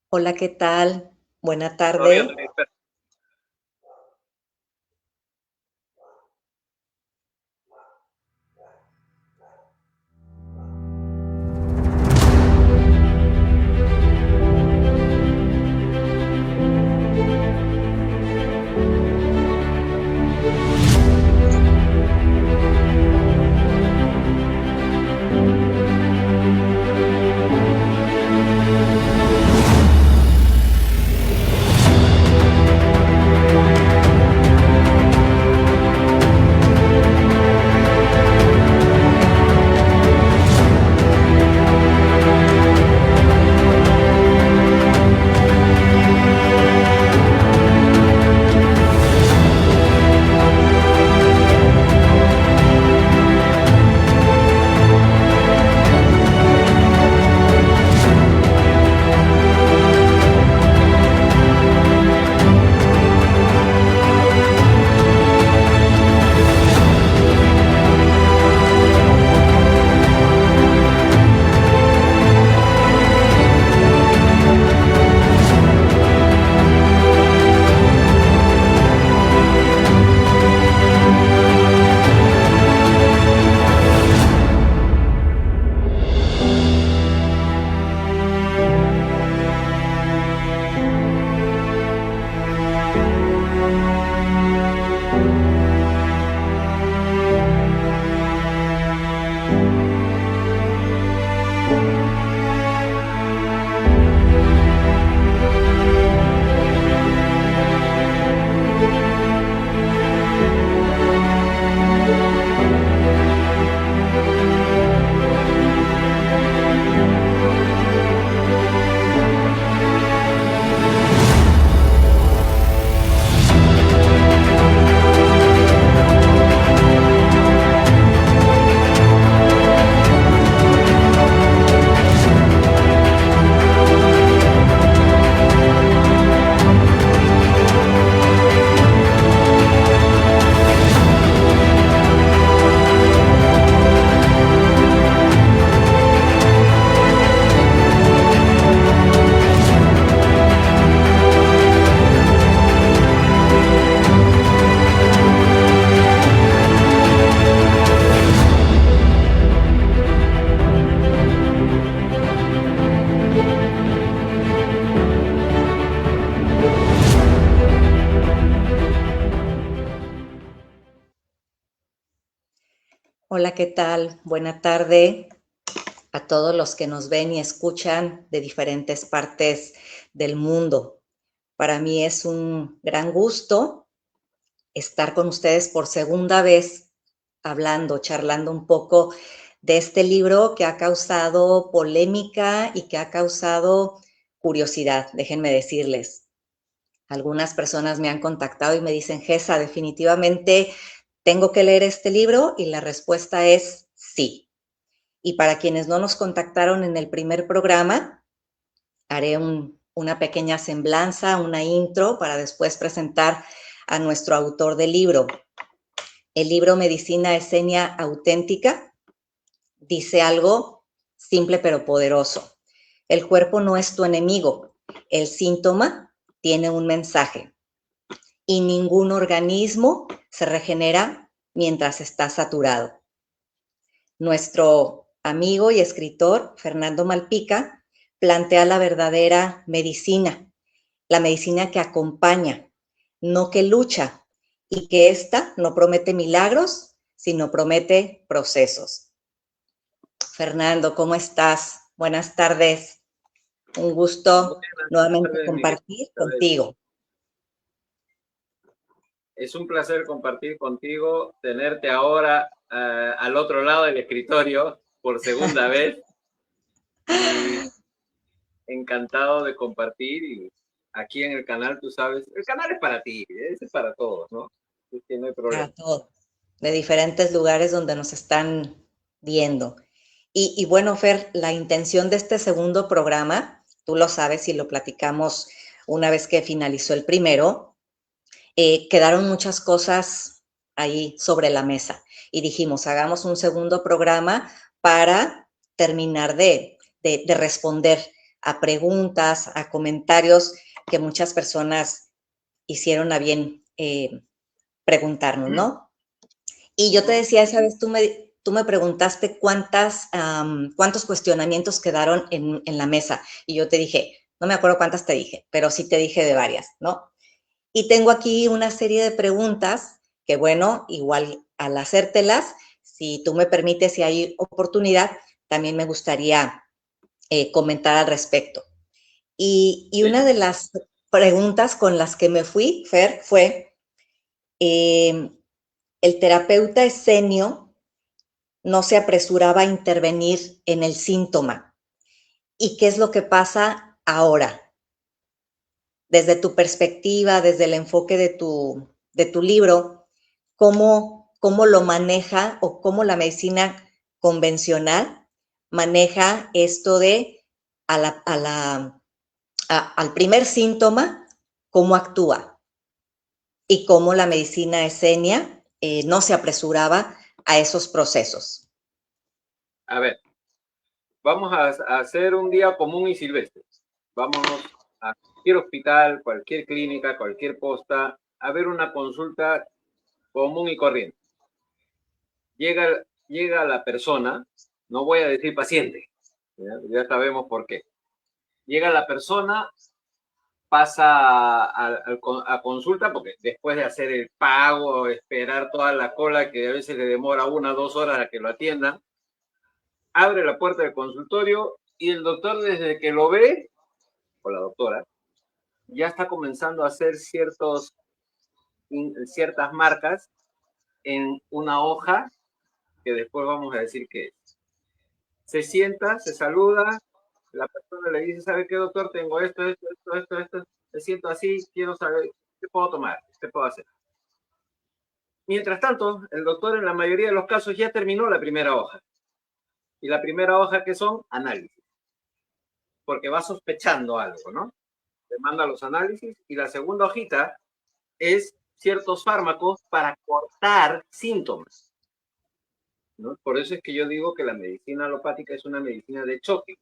Hola, ¿qué tal? Buena Todo bien, tarde. Jennifer. Hola, ¿qué tal? Buena tarde a todos los que nos ven y escuchan de diferentes partes del mundo. Para mí es un gran gusto estar con ustedes por segunda vez hablando, charlando un poco de este libro que ha causado polémica y que ha causado curiosidad, déjenme decirles. Algunas personas me han contactado y me dicen, Gesa, definitivamente tengo que leer este libro y la respuesta es sí. Y para quienes no nos contactaron en el primer programa, haré una pequeña semblanza, una intro para después presentar a nuestro autor del libro. El libro Medicina Esenia Auténtica dice algo simple pero poderoso. El cuerpo no es tu enemigo. El síntoma tiene un mensaje. Y ningún organismo se regenera mientras está saturado. Nuestro amigo y escritor Fernando Malpica plantea la verdadera medicina, la medicina que acompaña, no que lucha, y que ésta no promete milagros, sino promete procesos. Fernando, ¿cómo estás? Buenas tardes. Un Muy gusto buenas nuevamente tardes, mi querida compartir Isabel. contigo. Es un placer compartir contigo, tenerte ahora al otro lado del escritorio por segunda vez y encantado de compartir. Y aquí en el canal, tú sabes, el canal es para ti, es para todos, ¿no? Así que no hay Para problema. todos, de diferentes lugares donde nos están viendo. Y bueno, Fer, la intención de este segundo programa, tú lo sabes y lo platicamos una vez que finalizó el primero, quedaron muchas cosas ahí sobre la mesa y dijimos, hagamos un segundo programa para terminar de responder a preguntas, a comentarios que muchas personas hicieron a bien preguntarnos, ¿no? Y yo te decía, esa vez tú me preguntaste cuántos cuestionamientos quedaron en la mesa. Y yo te dije, no me acuerdo cuántas te dije, pero sí te dije de varias, ¿no? Y tengo aquí una serie de preguntas que, bueno, igual al hacértelas, si tú me permites, si hay oportunidad, también me gustaría comentar al respecto. Y una de las preguntas con las que me fui, Fer, fue, el terapeuta escenio no se apresuraba a intervenir en el síntoma. ¿Y qué es lo que pasa ahora? Desde tu perspectiva, desde el enfoque de tu libro, ¿cómo lo maneja o cómo la medicina convencional maneja esto de al primer síntoma, cómo actúa? Y cómo la medicina esenia no se apresuraba a esos procesos. A ver, vamos a hacer un día común y silvestre. Vámonos a cualquier hospital, cualquier clínica, cualquier posta, a ver una consulta común y corriente. Llega la persona, no voy a decir paciente, ya sabemos por qué. Llega la persona, pasa a consulta, porque después de hacer el pago, esperar toda la cola que a veces le demora 1 o 2 horas a que lo atiendan, abre la puerta del consultorio y el doctor, desde que lo ve, o la doctora, ya está comenzando a hacer ciertas marcas en una hoja que después vamos a decir que se sienta, se saluda, la persona le dice, ¿sabe qué, doctor? Tengo esto, me siento así, quiero saber qué puedo tomar, qué puedo hacer. Mientras tanto, el doctor en la mayoría de los casos ya terminó la primera hoja. Y la primera hoja, ¿qué son? Análisis. Porque va sospechando algo, ¿no? Te manda los análisis y la segunda hojita es ciertos fármacos para cortar síntomas, ¿no? Por eso es que yo digo que la medicina alopática es una medicina de choque.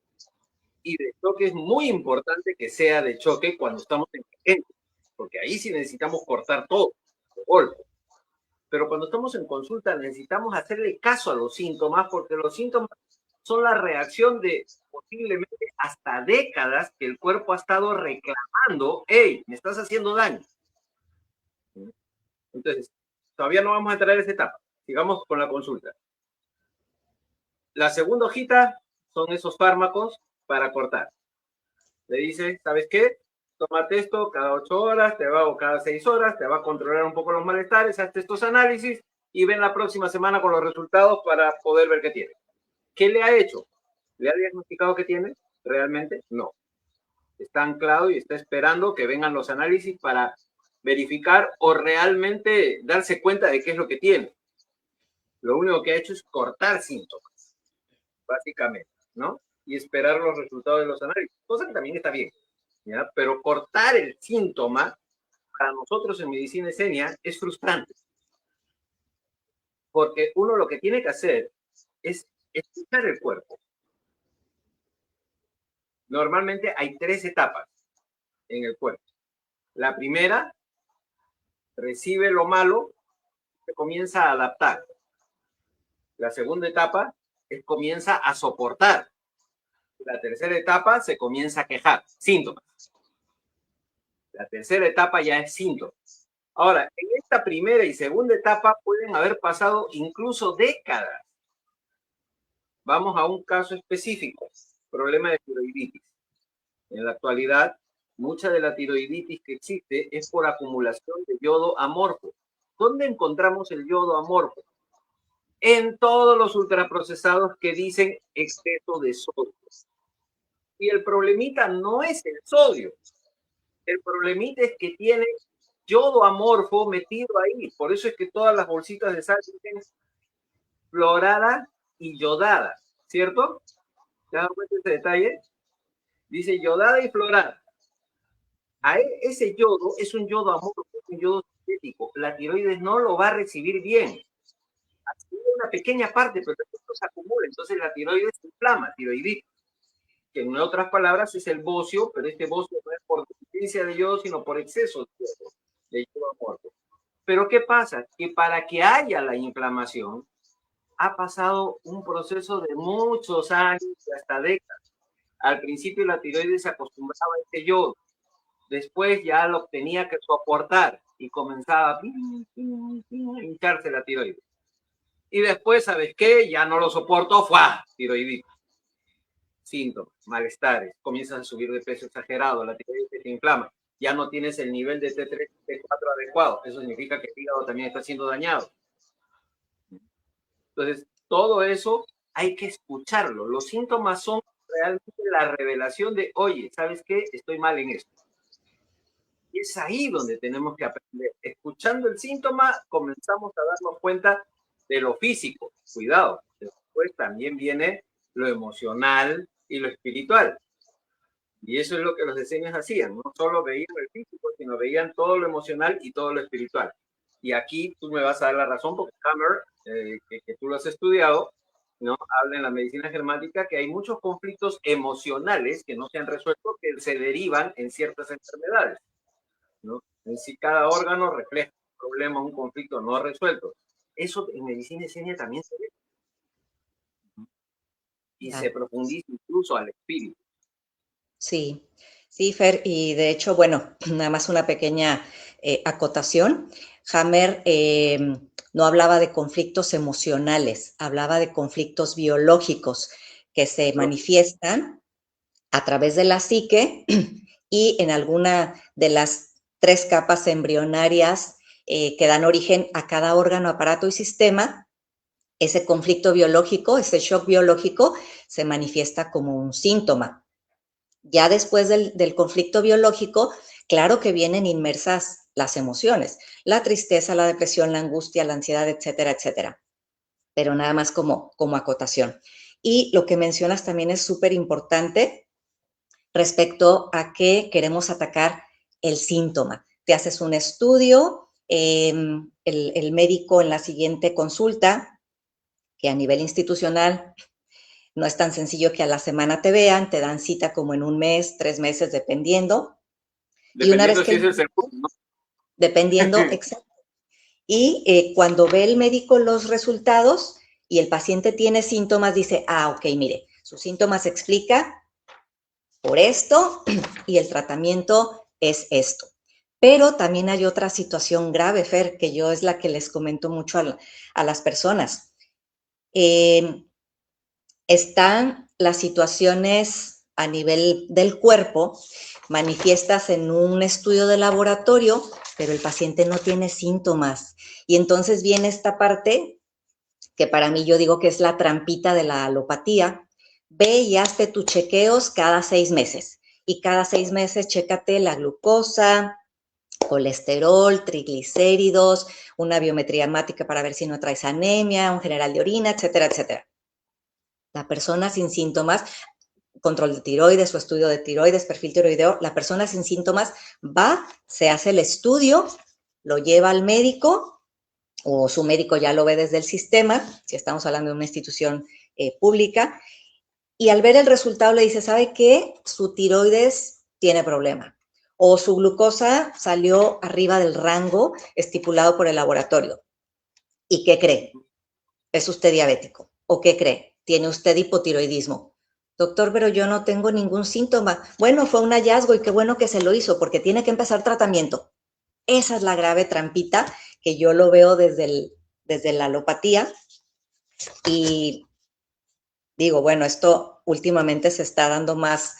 Y de choque es muy importante que sea de choque cuando estamos en emergencia, porque ahí sí necesitamos cortar todo, de golpe. Pero cuando estamos en consulta necesitamos hacerle caso a los síntomas, porque los síntomas son la reacción de posiblemente hasta décadas que el cuerpo ha estado reclamando, hey, me estás haciendo daño. Entonces, todavía no vamos a entrar en esa etapa. Sigamos con la consulta. La segunda hojita son esos fármacos para cortar. Le dice, ¿sabes qué? Tómate esto cada 8 horas, o cada 6 horas, te va a controlar un poco los malestares, hazte estos análisis y ven la próxima semana con los resultados para poder ver qué tiene. ¿Qué le ha hecho? ¿Le ha diagnosticado qué tiene? ¿Realmente? No. Está anclado y está esperando que vengan los análisis para verificar o realmente darse cuenta de qué es lo que tiene. Lo único que ha hecho es cortar síntomas, básicamente, ¿no? Y esperar los resultados de los análisis, cosa que también está bien, ¿ya? Pero cortar el síntoma, para nosotros en medicina escenia, es frustrante. Porque uno lo que tiene que hacer es escuchar el cuerpo. Normalmente hay 3 etapas en el cuerpo. La primera, recibe lo malo, se comienza a adaptar. La segunda etapa es comienza a soportar. La tercera etapa se comienza a quejar, síntomas. La tercera etapa ya es síntomas. Ahora, en esta primera y segunda etapa pueden haber pasado incluso décadas. Vamos a un caso específico, problema de tiroiditis. En la actualidad, mucha de la tiroiditis que existe es por acumulación de yodo amorfo. ¿Dónde encontramos el yodo amorfo? En todos los ultraprocesados que dicen exceso de sodio. Y el problemita no es el sodio. El problemita es que tiene yodo amorfo metido ahí. Por eso es que todas las bolsitas de sal dicen fluorada y yodada, ¿cierto? ¿Te das cuenta de ese detalle? Dice yodada y fluorada. Ese yodo es un yodo amorfo, es un yodo sintético. La tiroides no lo va a recibir bien. Así una pequeña parte, pero esto se acumula. Entonces la tiroides se inflama, tiroiditis. que en otras palabras es el bocio, pero este bocio no es por deficiencia de yodo, sino por exceso de yodo amorfo. Pero ¿qué pasa? Que para que haya la inflamación, ha pasado un proceso de muchos años, hasta décadas. Al principio la tiroides se acostumbraba a este yodo, después ya lo tenía que soportar y comenzaba a hincharse la tiroides. Y después, ¿sabes qué? Ya no lo soporto, ¡fua! Tiroiditis. Síntomas, malestares, comienzas a subir de peso exagerado, la tiroides se inflama, ya no tienes el nivel de T3, T4 adecuado, eso significa que el hígado también está siendo dañado. Entonces, todo eso hay que escucharlo. Los síntomas son realmente la revelación de, oye, ¿sabes qué? Estoy mal en esto. Y es ahí donde tenemos que aprender. Escuchando el síntoma, comenzamos a darnos cuenta de lo físico. Cuidado, después también viene lo emocional y lo espiritual. Y eso es lo que los diseños hacían. No solo veían el físico, sino veían todo lo emocional y todo lo espiritual. Y aquí tú me vas a dar la razón, porque Hammer, que tú lo has estudiado, ¿no? Habla en la medicina germánica que hay muchos conflictos emocionales que no se han resuelto, que se derivan en ciertas enfermedades, ¿no? En sí, cada órgano refleja un problema, un conflicto no resuelto. Eso en medicina escénica también se ve. Y se profundiza incluso al espíritu. Sí, sí, Fer, y de hecho, bueno, nada más una pequeña acotación. Hammer no hablaba de conflictos emocionales, hablaba de conflictos biológicos que se manifiestan a través de la psique y en alguna de las 3 capas embrionarias que dan origen a cada órgano, aparato y sistema. Ese conflicto biológico, ese shock biológico, se manifiesta como un síntoma. Ya después del conflicto biológico, claro que vienen inmersas las emociones, la tristeza, la depresión, la angustia, la ansiedad, etcétera, etcétera. Pero nada más como acotación. Y lo que mencionas también es súper importante respecto a que queremos atacar el síntoma. Te haces un estudio, el médico en la siguiente consulta, que a nivel institucional no es tan sencillo que a la semana te vean, te dan cita como en 1 mes, 3 meses, dependiendo. Y una vez que si es el segundo, ¿no? Dependiendo, exacto. Y cuando ve el médico los resultados y el paciente tiene síntomas, dice, ok, mire, su síntoma se explica por esto y el tratamiento es esto. Pero también hay otra situación grave, Fer, que yo es la que les comento mucho a las personas. Están las situaciones a nivel del cuerpo manifiestas en un estudio de laboratorio, pero el paciente no tiene síntomas. Y entonces viene esta parte que para mí yo digo que es la trampita de la alopatía. Ve y hazte tus chequeos cada 6 meses. Y cada 6 meses chécate la glucosa, colesterol, triglicéridos, una biometría hemática para ver si no traes anemia, un general de orina, etcétera, etcétera. La persona sin síntomas, control de tiroides o estudio de tiroides, perfil tiroideo, la persona sin síntomas va, se hace el estudio, lo lleva al médico o su médico ya lo ve desde el sistema, si estamos hablando de una institución pública, y al ver el resultado le dice, ¿sabe qué? Su tiroides tiene problema o su glucosa salió arriba del rango estipulado por el laboratorio. ¿Y qué cree? ¿Es usted diabético? ¿O qué cree? ¿Tiene usted hipotiroidismo? Doctor, pero yo no tengo ningún síntoma. Bueno, fue un hallazgo y qué bueno que se lo hizo porque tiene que empezar tratamiento. Esa es la grave trampita que yo lo veo desde la alopatía y digo, bueno, esto últimamente se está dando más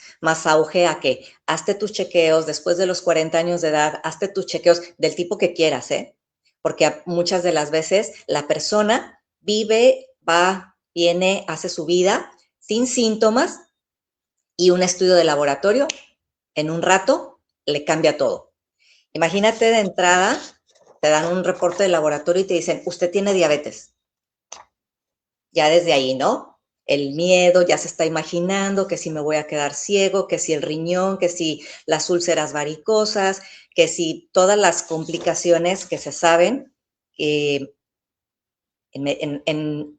auge a que hazte tus chequeos después de los 40 años de edad, hazte tus chequeos del tipo que quieras, ¿eh? Porque muchas de las veces la persona vive, va, viene, hace su vida sin síntomas y un estudio de laboratorio en un rato le cambia todo. Imagínate de entrada, te dan un reporte de laboratorio y te dicen, usted tiene diabetes. Ya desde ahí, ¿no? El miedo, ya se está imaginando que si me voy a quedar ciego, que si el riñón, que si las úlceras varicosas, que si todas las complicaciones que se saben, en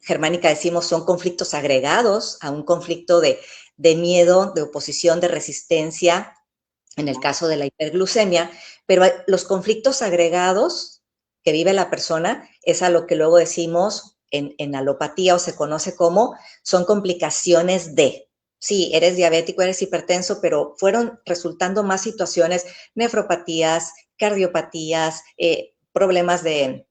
germánica decimos son conflictos agregados a un conflicto de de miedo, de oposición, de resistencia, en el caso de la hiperglucemia, pero los conflictos agregados que vive la persona es a lo que luego decimos en alopatía o se conoce como son complicaciones de. Sí, eres diabético, eres hipertenso, pero fueron resultando más situaciones, nefropatías, cardiopatías, problemas de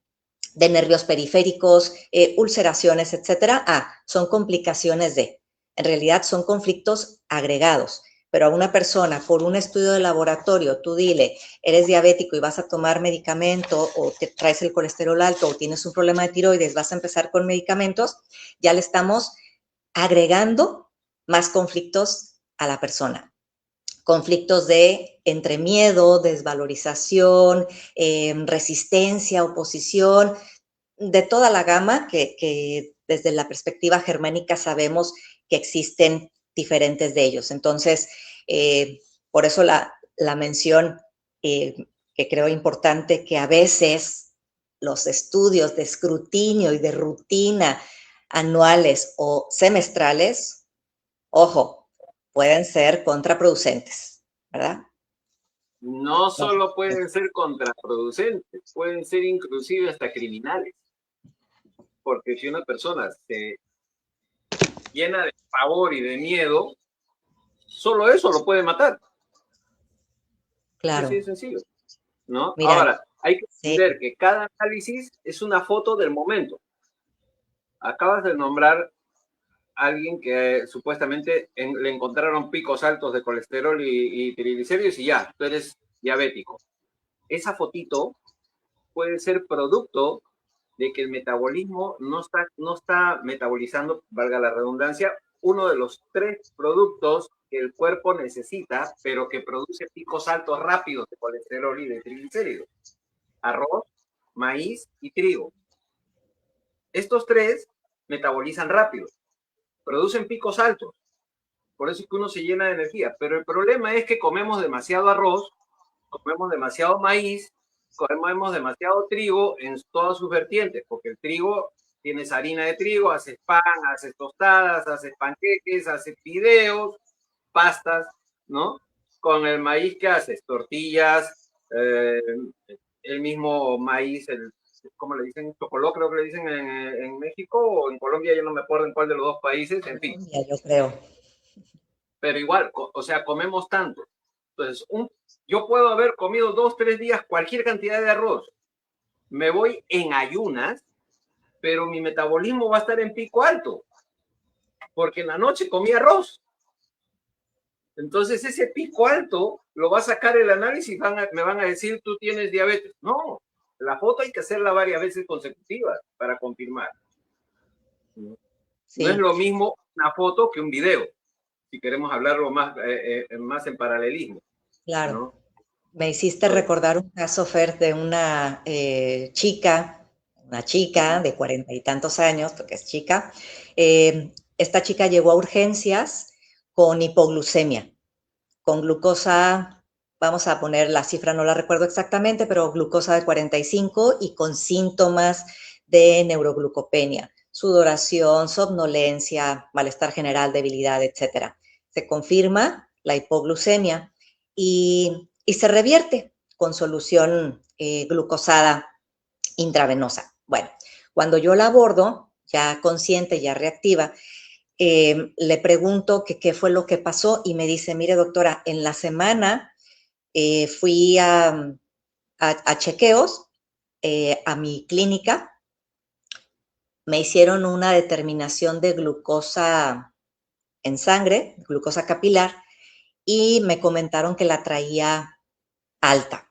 nervios periféricos, ulceraciones, etcétera. Son complicaciones de. En realidad son conflictos agregados. Pero a una persona, por un estudio de laboratorio, tú dile, eres diabético y vas a tomar medicamento o te traes el colesterol alto o tienes un problema de tiroides, vas a empezar con medicamentos, ya le estamos agregando más conflictos a la persona. Conflictos de entre miedo, desvalorización, resistencia, oposición, de toda la gama que desde la perspectiva germánica sabemos que existen diferentes de ellos. Entonces, por eso la mención que creo importante, que a veces los estudios de escrutinio y de rutina anuales o semestrales, ojo, pueden ser contraproducentes, ¿verdad? No solo pueden ser contraproducentes, pueden ser inclusive hasta criminales. Porque si una persona se llena de pavor y de miedo, solo eso lo puede matar. Claro. Así de sencillo, ¿no? Mira, ahora, hay que entender que cada análisis es una foto del momento. Acabas de nombrar a alguien que supuestamente le encontraron picos altos de colesterol y triglicéridos y ya, tú eres diabético. Esa fotito puede ser producto de que el metabolismo no está metabolizando, valga la redundancia, uno de los 3 productos que el cuerpo necesita, pero que produce picos altos rápidos de colesterol y de triglicéridos: arroz, maíz y trigo. Estos 3 metabolizan rápido, producen picos altos, por eso es que uno se llena de energía, pero el problema es que comemos demasiado arroz, comemos demasiado maíz, comemos demasiado trigo en todas sus vertientes, porque el trigo, tienes harina de trigo, haces pan, haces tostadas, haces panqueques, haces fideos, pastas, ¿no? Con el maíz, ¿qué haces? Tortillas, el mismo maíz, ¿cómo le dicen? Chocoló, creo que le dicen en México, o en Colombia, yo no me acuerdo en cuál de los dos países, en fin. Yo creo. Pero igual, o sea, comemos tanto. Entonces, yo puedo haber comido 2, 3 días cualquier cantidad de arroz. Me voy en ayunas, pero mi metabolismo va a estar en pico alto, porque en la noche comí arroz. Entonces, ese pico alto lo va a sacar el análisis y me van a decir, tú tienes diabetes. No, la foto hay que hacerla varias veces consecutivas para confirmar. Sí. No es lo mismo una foto que un video, si queremos hablarlo más en paralelismo. Claro. ¿No? Me hiciste recordar un caso, Fer, de una chica de 40 y tantos años, porque es chica. Esta chica llegó a urgencias con hipoglucemia, con glucosa, vamos a poner la cifra, no la recuerdo exactamente, pero glucosa de 45 y con síntomas de neuroglucopenia, sudoración, somnolencia, malestar general, debilidad, etcétera. Se confirma la hipoglucemia y se revierte con solución glucosada intravenosa. Bueno, cuando yo la abordo, ya consciente, ya reactiva, le pregunto que qué fue lo que pasó y me dice, mire doctora, en la semana fui a chequeos a mi clínica, me hicieron una determinación de glucosa en sangre, glucosa capilar, y me comentaron que la traía alta.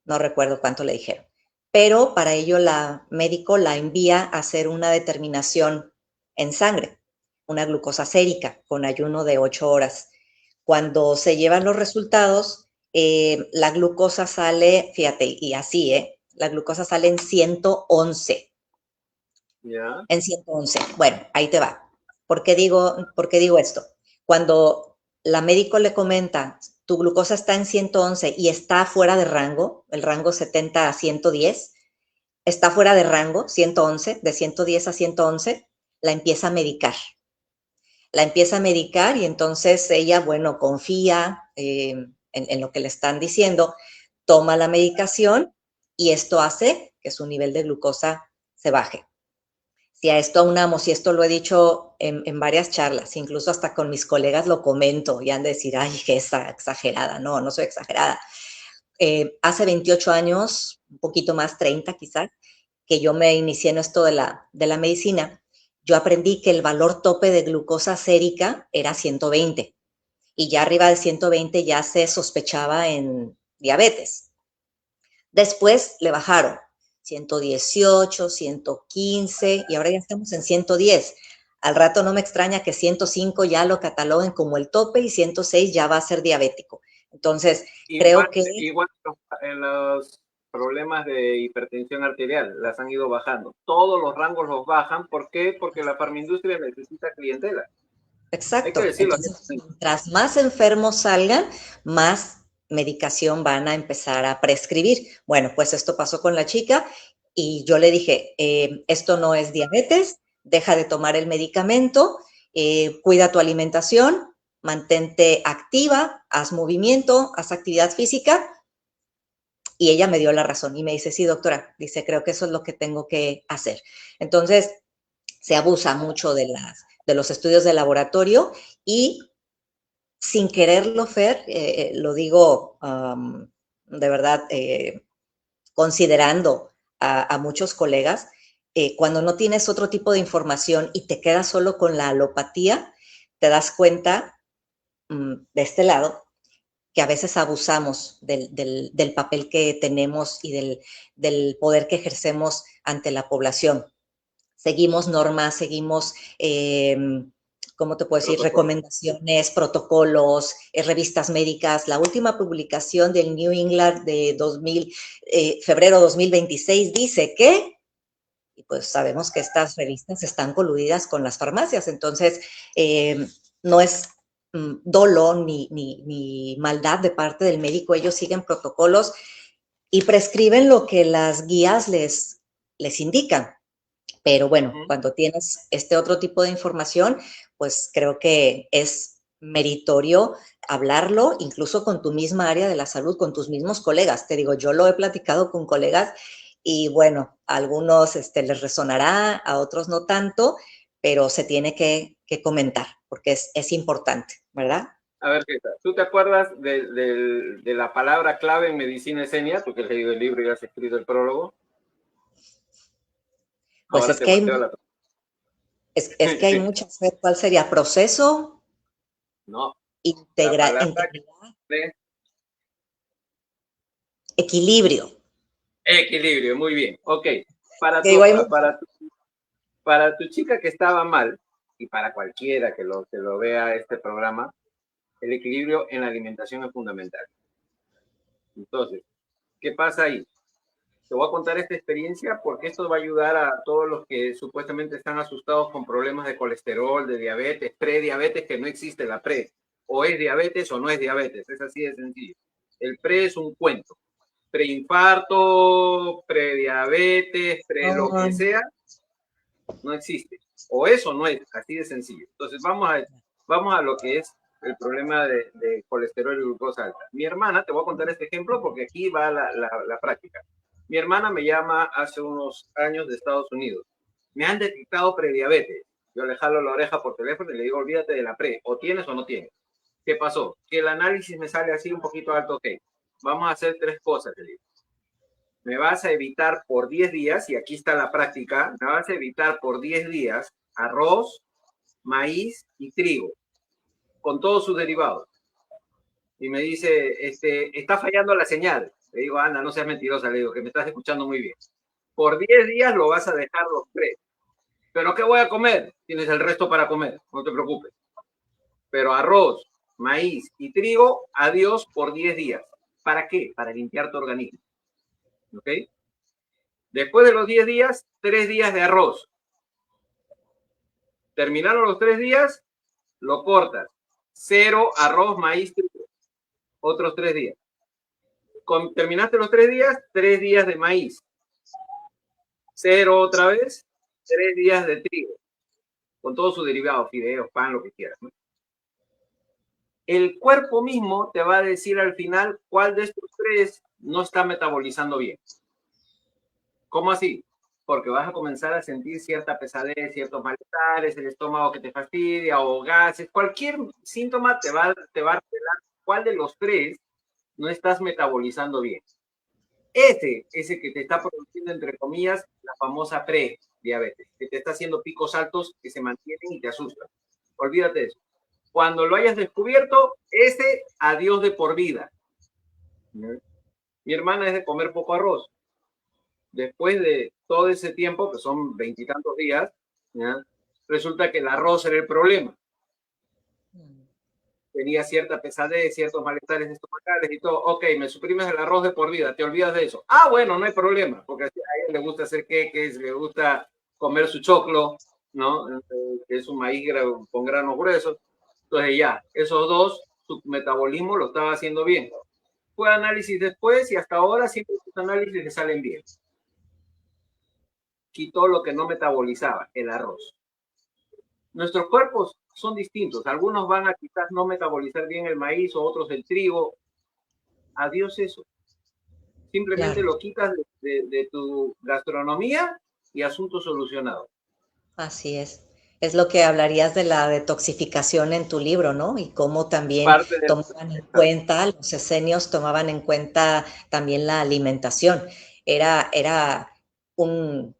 No recuerdo cuánto le dijeron. Pero para ello la médico la envía a hacer una determinación en sangre, una glucosa sérica con ayuno de 8 horas. Cuando se llevan los resultados, la glucosa sale, fíjate, y así, la glucosa sale en 111. ¿Ya? En 111. Bueno, ahí te va. ¿Por qué digo esto? Cuando la médico le comenta, tu glucosa está en 111 y está fuera de rango, el rango 70 a 110, está fuera de rango, 111, de 110 a 111, la empieza a medicar. la empieza a medicar y entonces ella, bueno, confía en lo que le están diciendo, toma la medicación y esto hace que su nivel de glucosa se baje. Si a esto aunamos, y esto lo he dicho en varias charlas, incluso hasta con mis colegas lo comento y han de decir, ay, que es exagerada. No, no soy exagerada. Hace 28 años, un poquito más, 30 quizás, que yo me inicié en esto de la medicina, yo aprendí que el valor tope de glucosa sérica era 120 y ya arriba de 120 ya se sospechaba en diabetes. Después le bajaron 118, 115 y ahora ya estamos en 110. Al rato no me extraña que 105 ya lo cataloguen como el tope y 106 ya va a ser diabético. Entonces, creo que... Igual en los problemas de hipertensión arterial las han ido bajando. Todos los rangos los bajan. ¿Por qué? Porque la farmaindustria necesita clientela. Exacto. Entonces, mientras más enfermos salgan, más medicación van a empezar a prescribir. Bueno, pues esto pasó con la chica y yo le dije, esto no es diabetes, deja de tomar el medicamento, cuida tu alimentación, mantente activa, haz movimiento, haz actividad física. Y ella me dio la razón y me dice, sí, doctora, dice, creo que eso es lo que tengo que hacer. Entonces, se abusa mucho de los estudios de laboratorio y sin quererlo, Fer, lo digo de verdad, considerando a muchos colegas, cuando no tienes otro tipo de información y te quedas solo con la alopatía, te das cuenta de este lado que a veces abusamos del papel que tenemos y del poder que ejercemos ante la población. Seguimos normas, seguimos, ¿cómo te puedo decir? Recomendaciones, protocolos, revistas médicas. La última publicación del New England de febrero 2026 dice que, y pues sabemos que estas revistas están coludidas con las farmacias, entonces no es dolo ni maldad de parte del médico, ellos siguen protocolos y prescriben lo que las guías les indican. Pero bueno, cuando tienes este otro tipo de información, pues creo que es meritorio hablarlo, incluso con tu misma área de la salud, con tus mismos colegas. Te digo, yo lo he platicado con colegas y bueno, a algunos les resonará, a otros no tanto, pero se tiene que comentar porque es importante, ¿verdad? A ver, ¿tú te acuerdas de la palabra clave en medicina esenia? Porque has leído el libro y has escrito el prólogo. Pues ahora es que hay muchas. ¿Cuál sería? ¿Proceso? No. Integridad. Equilibrio. Equilibrio, muy bien. Ok. Para tu chica que estaba mal, y para cualquiera que lo vea este programa, el equilibrio en la alimentación es fundamental. Entonces, ¿qué pasa ahí? Te voy a contar esta experiencia porque esto va a ayudar a todos los que supuestamente están asustados con problemas de colesterol, de diabetes, prediabetes, que no existe la pre. O es diabetes o no es diabetes. Es así de sencillo. El pre es un cuento. Preinfarto, prediabetes, lo que sea, no existe. O eso no es, así de sencillo. Entonces vamos a lo que es el problema de colesterol y glucosa alta. Mi hermana, te voy a contar este ejemplo porque aquí va la práctica. Mi hermana me llama hace unos años de Estados Unidos. Me han detectado prediabetes. Yo le jalo la oreja por teléfono y le digo, olvídate de la pre. O tienes o no tienes. ¿Qué pasó? Que el análisis me sale así un poquito alto. Ok, vamos a hacer 3 cosas, le digo. Me vas a evitar por 10 días, y aquí está la práctica, me vas a evitar por 10 días arroz, maíz y trigo, con todos sus derivados. Y me dice, está fallando la señal. Le digo, Ana, no seas mentirosa, le digo, que me estás escuchando muy bien. Por 10 días lo vas a dejar los 3. ¿Pero qué voy a comer? Tienes el resto para comer, no te preocupes. Pero arroz, maíz y trigo, adiós por 10 días. ¿Para qué? Para limpiar tu organismo. ¿Ok? Después de los 10 días, 3 días de arroz. Terminaron los 3 días, lo cortas. 0 arroz, maíz, trigo. Otros 3 días. Terminaste los 3 días, 3 días de maíz. 0 otra vez, 3 días de trigo. con todos sus derivados, fideos, pan, lo que quieras, ¿no? El cuerpo mismo te va a decir al final cuál de estos tres no está metabolizando bien. ¿Cómo así? Porque vas a comenzar a sentir cierta pesadez, ciertos malestares, el estómago que te fastidia o gases. Cualquier síntoma te va a revelar cuál de los tres no estás metabolizando bien. Ese que te está produciendo, entre comillas, la famosa prediabetes, que te está haciendo picos altos que se mantienen y te asustan. Olvídate de eso. Cuando lo hayas descubierto, ese adiós de por vida. Mi hermana es de comer poco arroz. Después de todo ese tiempo, que son 20 y tantos días, ¿ya? Resulta que el arroz era el problema. Tenía cierta pesadez, ciertos malestares estomacales y todo. Ok, me suprimes el arroz de por vida, te olvidas de eso. Ah, bueno, no hay problema, porque a ella le gusta hacer queques, le gusta comer su choclo, ¿no? Que es un maíz con granos gruesos. Entonces ya, esos dos, su metabolismo lo estaba haciendo bien. Fue análisis después y hasta ahora siempre sus análisis le salen bien. Quitó lo que no metabolizaba, el arroz. Nuestros cuerpos son distintos. Algunos van a quizás no metabolizar bien el maíz o otros el trigo. Adiós eso. Simplemente Claro. lo quitas de tu gastronomía y asunto solucionado. Así es. Es lo que hablarías de la detoxificación en tu libro, ¿no? Y cómo también Parte de... tomaban en cuenta, los esenios tomaban en cuenta también la alimentación. Era un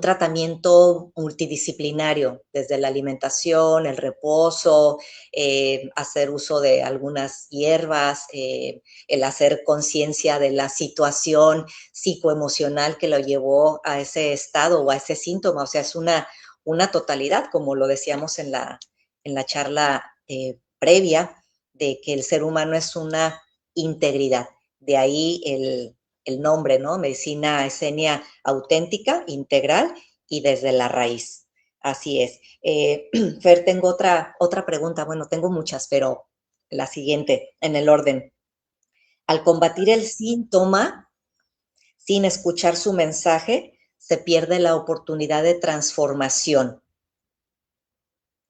tratamiento multidisciplinario, desde la alimentación, el reposo, hacer uso de algunas hierbas, el hacer conciencia de la situación psicoemocional que lo llevó a ese estado o a ese síntoma. O sea, es una totalidad, como lo decíamos en la charla previa, de que el ser humano es una integridad. De ahí el nombre, ¿no? Medicina esenia auténtica, integral y desde la raíz. Así es. Fer, tengo otra pregunta. Bueno, tengo muchas, pero la siguiente, en el orden. Al combatir el síntoma, sin escuchar su mensaje, se pierde la oportunidad de transformación.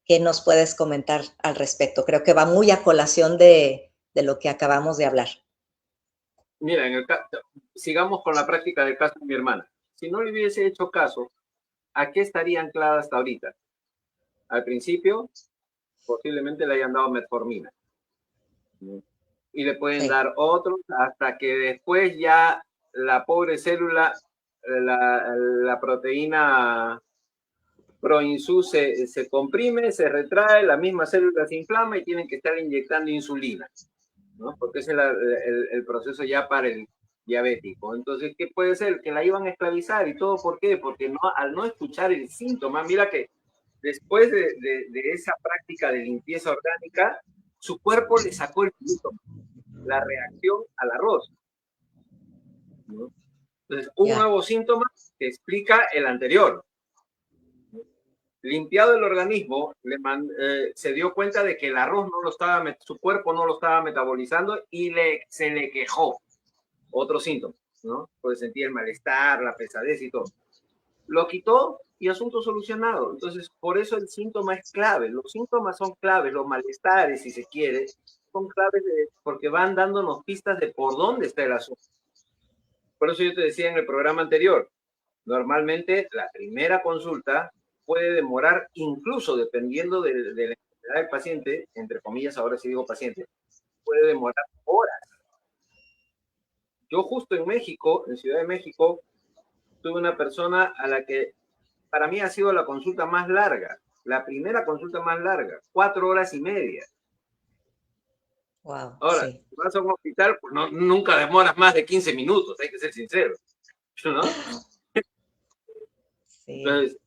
¿Qué nos puedes comentar al respecto? Creo que va muy a colación de lo que acabamos de hablar. Mira, sigamos con la práctica del caso de mi hermana. Si no le hubiese hecho caso, ¿a qué estaría anclada hasta ahorita? Al principio, posiblemente le hayan dado metformina. Y le pueden Sí. dar otros hasta que después ya la pobre célula, la proteína ProInsu se comprime, se retrae, la misma célula se inflama y tienen que estar inyectando insulina, ¿no? Porque ese es el proceso ya para el diabético. Entonces, ¿qué puede ser? Que la iban a esclavizar y todo. ¿Por qué? Porque no, al no escuchar el síntoma, mira que después de esa práctica de limpieza orgánica, su cuerpo le sacó el síntoma, la reacción al arroz, ¿no? Entonces, un nuevo síntoma que explica el anterior. Limpiado el organismo, se dio cuenta de que el arroz no lo estaba, su cuerpo no lo estaba metabolizando y se le quejó. Otro síntoma, ¿no? Puede sentir el malestar, la pesadez y todo. Lo quitó y asunto solucionado. Entonces, por eso el síntoma es clave. Los síntomas son claves, los malestares, si se quiere, son claves porque van dándonos pistas de por dónde está el asunto. Por eso yo te decía en el programa anterior, normalmente la primera consulta puede demorar, incluso dependiendo de la enfermedad del paciente, entre comillas, ahora sí digo paciente, puede demorar horas. Yo justo en México, en Ciudad de México, tuve una persona a la que para mí ha sido la consulta más larga, la primera consulta más larga, 4 horas y media. Wow, Ahora, sí. si vas a un hospital, pues no, nunca demoras más de 15 minutos, hay que ser sincero, ¿no? Sí. Entonces,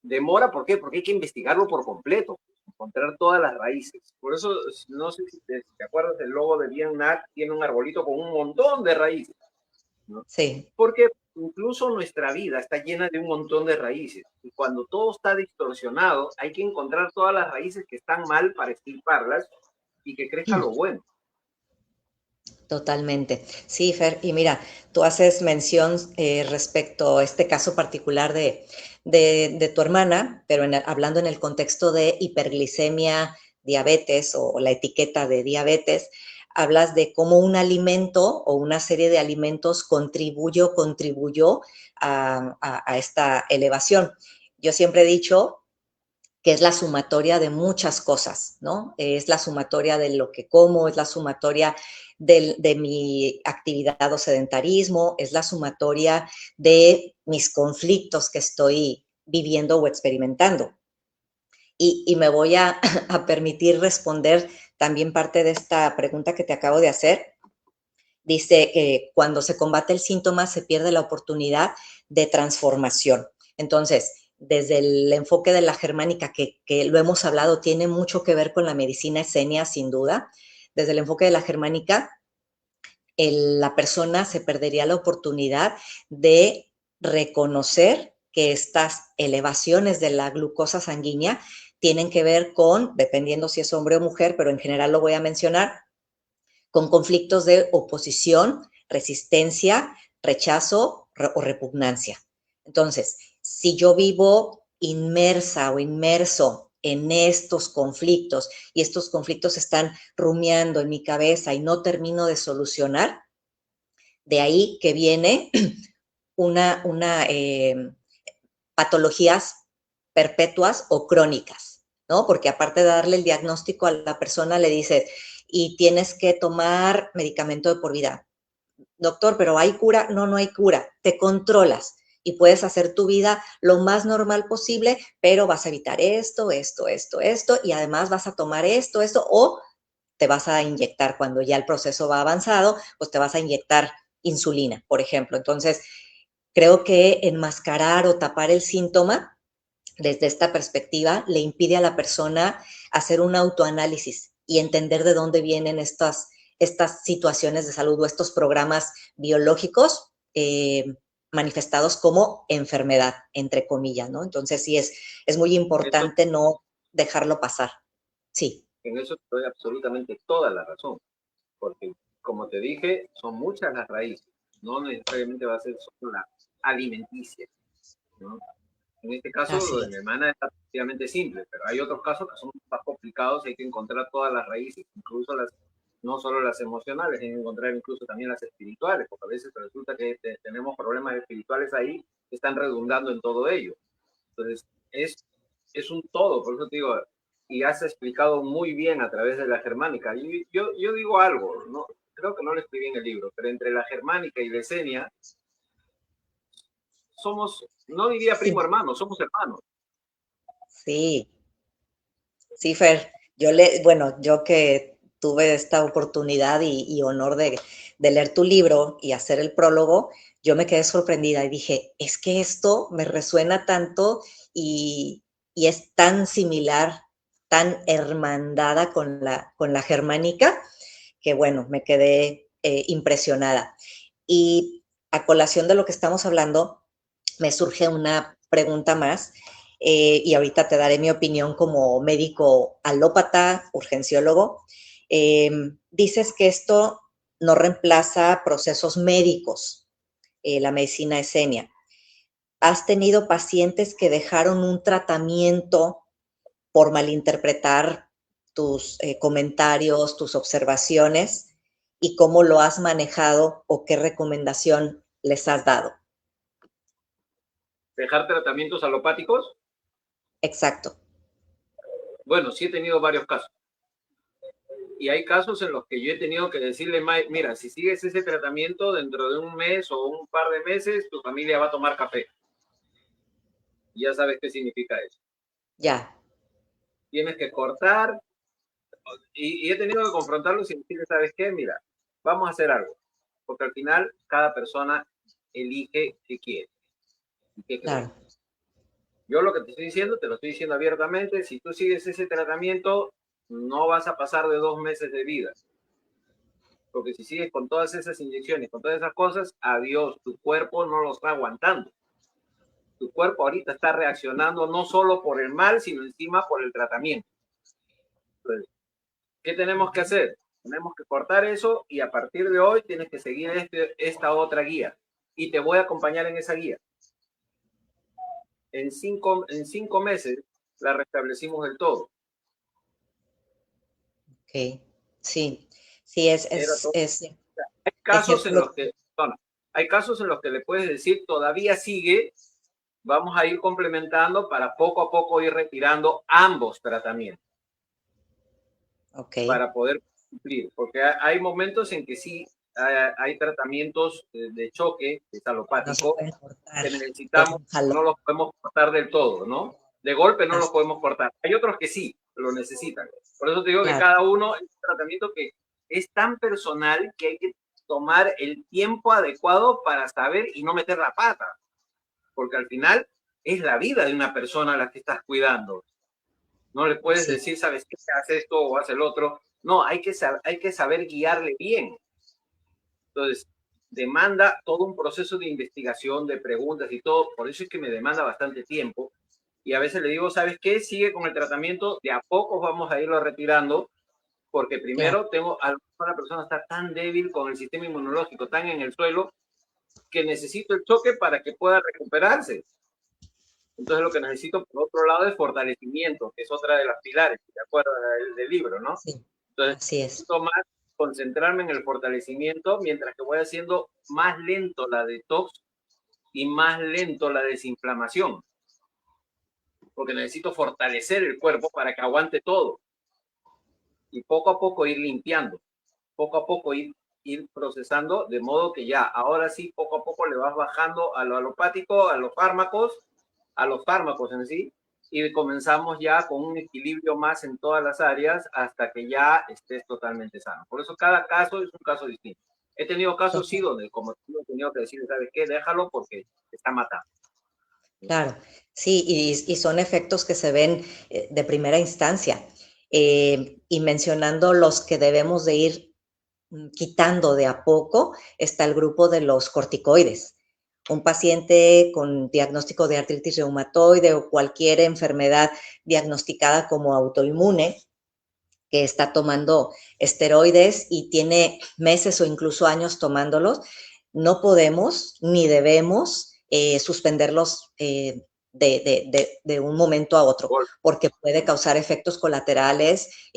demora, ¿por qué? Porque hay que investigarlo por completo, encontrar todas las raíces. Por eso, no sé si te acuerdas, el logo de Biennac tiene un arbolito con un montón de raíces, ¿no? Sí. Porque incluso nuestra vida está llena de un montón de raíces. Y cuando todo está distorsionado, hay que encontrar todas las raíces que están mal para extirparlas y que crezca lo bueno. Totalmente. Sí, Fer, y mira, tú haces mención respecto a este caso particular de tu hermana, pero hablando en el contexto de hiperglicemia, diabetes o la etiqueta de diabetes, hablas de cómo un alimento o una serie de alimentos contribuyó a esta elevación. Yo siempre he dicho que es la sumatoria de muchas cosas, ¿no? Es la sumatoria de lo que como, es la sumatoria de mi actividad o sedentarismo, es la sumatoria de mis conflictos que estoy viviendo o experimentando. Y me voy a permitir responder también parte de esta pregunta que te acabo de hacer. Dice que cuando se combate el síntoma se pierde la oportunidad de transformación. Entonces, desde el enfoque de la germánica, que lo hemos hablado, tiene mucho que ver con la medicina esenia, sin duda. Desde el enfoque de la germánica, la persona se perdería la oportunidad de reconocer que estas elevaciones de la glucosa sanguínea tienen que ver con, dependiendo si es hombre o mujer, pero en general lo voy a mencionar, con conflictos de oposición, resistencia, rechazo o repugnancia. Entonces, si yo vivo inmersa o inmerso en estos conflictos y estos conflictos están rumiando en mi cabeza y no termino de solucionar, de ahí que viene una patologías perpetuas o crónicas, ¿no? Porque aparte de darle el diagnóstico a la persona, le dice, y tienes que tomar medicamento de por vida. Doctor, pero ¿hay cura? No, no hay cura. Te controlas y puedes hacer tu vida lo más normal posible, pero vas a evitar esto, y además vas a tomar esto, o te vas a inyectar cuando ya el proceso va avanzado, pues te vas a inyectar insulina, por ejemplo. Entonces, creo que enmascarar o tapar el síntoma desde esta perspectiva le impide a la persona hacer un autoanálisis y entender de dónde vienen estas situaciones de salud o estos programas biológicos manifestados como enfermedad, entre comillas, ¿no? Entonces sí es muy importante no dejarlo pasar. Sí. En eso te doy absolutamente toda la razón, porque como te dije, son muchas las raíces, no necesariamente va a ser solo la alimenticia, ¿no? En este caso, lo de mi hermana es prácticamente simple, pero hay otros casos que son más complicados y hay que encontrar todas las raíces, incluso no solo las emocionales, hay que encontrar incluso también las espirituales, porque a veces resulta que tenemos problemas espirituales ahí que están redundando en todo ello. Entonces, es un todo, por eso te digo, y has explicado muy bien a través de la germánica. Yo digo algo, ¿no? Creo que no lo escribí en el libro, pero entre la germánica y la esenia, somos, no diría primo hermano, somos hermanos. Sí, sí, Fer. Bueno, yo que tuve esta oportunidad y honor de leer tu libro y hacer el prólogo, yo me quedé sorprendida y dije, es que esto me resuena tanto y es tan similar, tan hermandada con la germánica, que bueno, me quedé impresionada. Y a colación de lo que estamos hablando, me surge una pregunta más, y ahorita te daré mi opinión como médico alópata, urgenciólogo. Dices que esto no reemplaza procesos médicos, la medicina esenia. ¿Has tenido pacientes que dejaron un tratamiento por malinterpretar tus comentarios, tus observaciones, y cómo lo has manejado o qué recomendación les has dado? ¿Dejar tratamientos alopáticos? Exacto. Bueno, sí he tenido varios casos. Y hay casos en los que yo he tenido que decirle, mira, si sigues ese tratamiento dentro de un mes o un par de meses, tu familia va a tomar café. Y ya sabes qué significa eso. Ya. Tienes que cortar. Y he tenido que confrontarlos y decirles, ¿sabes qué? Mira, vamos a hacer algo. Porque al final cada persona elige qué quiere y qué cree. Claro. Yo lo que te estoy diciendo, te lo estoy diciendo abiertamente, si tú sigues ese tratamiento, no vas a pasar de 2 meses de vida. Porque si sigues con todas esas inyecciones, con todas esas cosas, adiós, tu cuerpo no lo está aguantando. Tu cuerpo ahorita está reaccionando no solo por el mal, sino encima por el tratamiento. Entonces, ¿qué tenemos que hacer? Tenemos que cortar eso y a partir de hoy tienes que seguir esta otra guía. Y te voy a acompañar en esa guía. En cinco meses la restablecimos del todo. Ok, sí, sí, Era todo. Hay es casos cierto en los que, bueno, hay casos en los que le puedes decir, todavía sigue, vamos a ir complementando para poco a poco ir retirando ambos tratamientos. Ok. Para poder cumplir, porque hay momentos en que sí hay tratamientos de choque, de No se alopático, pueden cortar que de necesitamos, un jalón. no los podemos cortar del todo, ¿no? De golpe no los Así, podemos cortar. Hay otros que sí, lo necesitan. Por eso te digo que claro, cada uno es un tratamiento que es tan personal que hay que tomar el tiempo adecuado para saber y no meter la pata, porque al final es la vida de una persona a la que estás cuidando. No le puedes así, decir, ¿sabes qué? Hace esto o hace el otro. No, hay que saber guiarle bien. Entonces, demanda todo un proceso de investigación, de preguntas y todo. Por eso es que me demanda bastante tiempo. Y a veces le digo, ¿sabes qué? Sigue con el tratamiento. De a poco vamos a irlo retirando. Porque claro. primero una persona está tan débil con el sistema inmunológico, tan en el suelo, que necesito el choque para que pueda recuperarse. Entonces lo que necesito, por otro lado, es fortalecimiento, que es otra de las pilares, de acuerdo del libro, ¿no? Sí, Entonces así es. necesito más concentrarme en el fortalecimiento, mientras que voy haciendo más lento la detox y más lento la desinflamación, porque necesito fortalecer el cuerpo para que aguante todo y poco a poco ir limpiando, poco a poco ir procesando, de modo que ya, ahora sí, poco a poco le vas bajando a lo alopático, a los fármacos en sí, y comenzamos ya con un equilibrio más en todas las áreas hasta que ya estés totalmente sano. Por eso cada caso es un caso distinto. He tenido casos, sí, Total. donde como tú he tenido que decir, ¿sabes qué? Déjalo porque te está matando. Claro, sí, y son efectos que se ven de primera instancia. Y mencionando los que debemos de ir quitando de a poco, está el grupo de los corticoides. Un paciente con diagnóstico de artritis reumatoide o cualquier enfermedad diagnosticada como autoinmune, que está tomando esteroides y tiene meses o incluso años tomándolos, no podemos ni debemos suspenderlos de un momento a otro, porque puede causar efectos colaterales,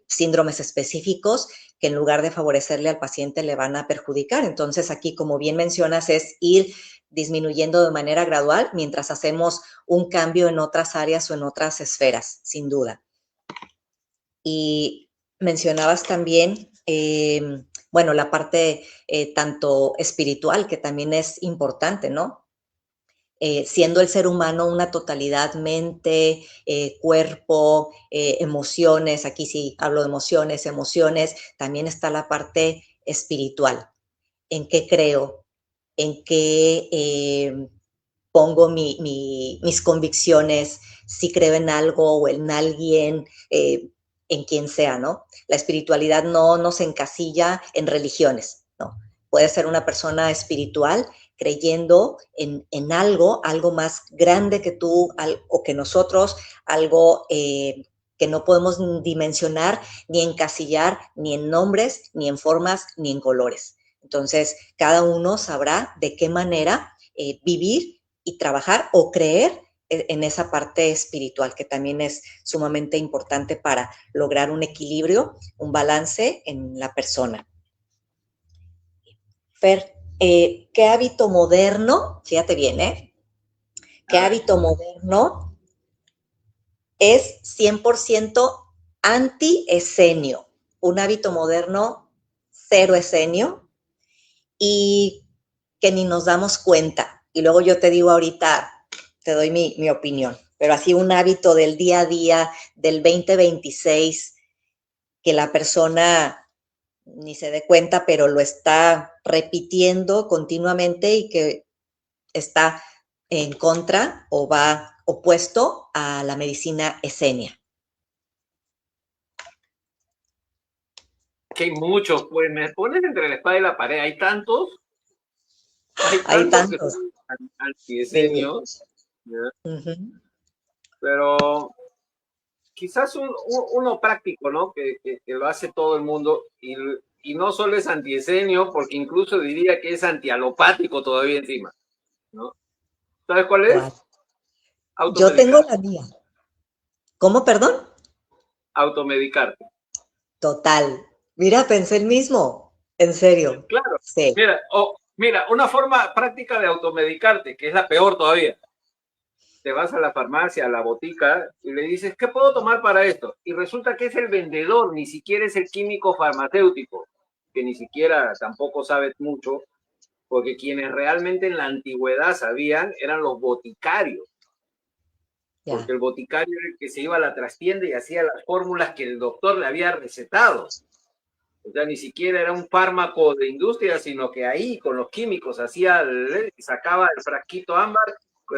síndromes específicos que en lugar de favorecerle al paciente le van a perjudicar. Entonces aquí, como bien mencionas, es ir disminuyendo de manera gradual mientras hacemos un cambio en otras áreas o en otras esferas, sin duda. Y mencionabas también, bueno, la parte tanto espiritual, que también es importante, ¿no? Siendo el ser humano una totalidad, mente, cuerpo, emociones, aquí sí hablo de emociones, también está la parte espiritual. ¿En qué creo? ¿En qué pongo mis convicciones? Si creo en algo o en alguien, en quien sea, ¿no? La espiritualidad no se encasilla en religiones, ¿no? Puede ser una persona espiritual creyendo en algo más grande que tú o que nosotros, algo que no podemos dimensionar, ni encasillar, ni en nombres, ni en formas, ni en colores. Entonces, cada uno sabrá de qué manera vivir y trabajar o creer en esa parte espiritual, que también es sumamente importante para lograr un equilibrio, un balance en la persona. Fer, ¿qué hábito moderno, fíjate bien, qué hábito moderno es 100% anti-esenio? Un hábito moderno cero esenio y que ni nos damos cuenta. Y luego yo te digo ahorita, te doy mi opinión, pero así un hábito del día a día, del 2026, que la persona ni se dé cuenta, pero lo está repitiendo continuamente y que está en contra o va opuesto a la medicina esenia. Que hay muchos, pues me pones entre la espada y la pared, hay tantos Hay que tantos. son Sí. antiesenios, Uh-huh. pero quizás uno práctico, ¿no? Que lo hace todo el mundo y no solo es antiesenio, porque incluso diría que es antialopático todavía encima, ¿no? ¿Sabes cuál es? ¿Cuál? Yo tengo Automedicar. la mía. ¿Cómo, perdón? Automedicarte. Total. Mira, pensé el mismo. En serio. Claro. Sí. Mira, una forma práctica de automedicarte, que es la peor todavía. Te vas a la farmacia, a la botica, y le dices, ¿qué puedo tomar para esto? Y resulta que es el vendedor, ni siquiera es el químico farmacéutico, que ni siquiera tampoco sabe mucho, porque quienes realmente en la antigüedad sabían eran los boticarios, porque Ya. el boticario era el que se iba a la trastienda y hacía las fórmulas que el doctor le había recetado. O sea, ni siquiera era un fármaco de industria, sino que ahí con los químicos sacaba el frasquito ámbar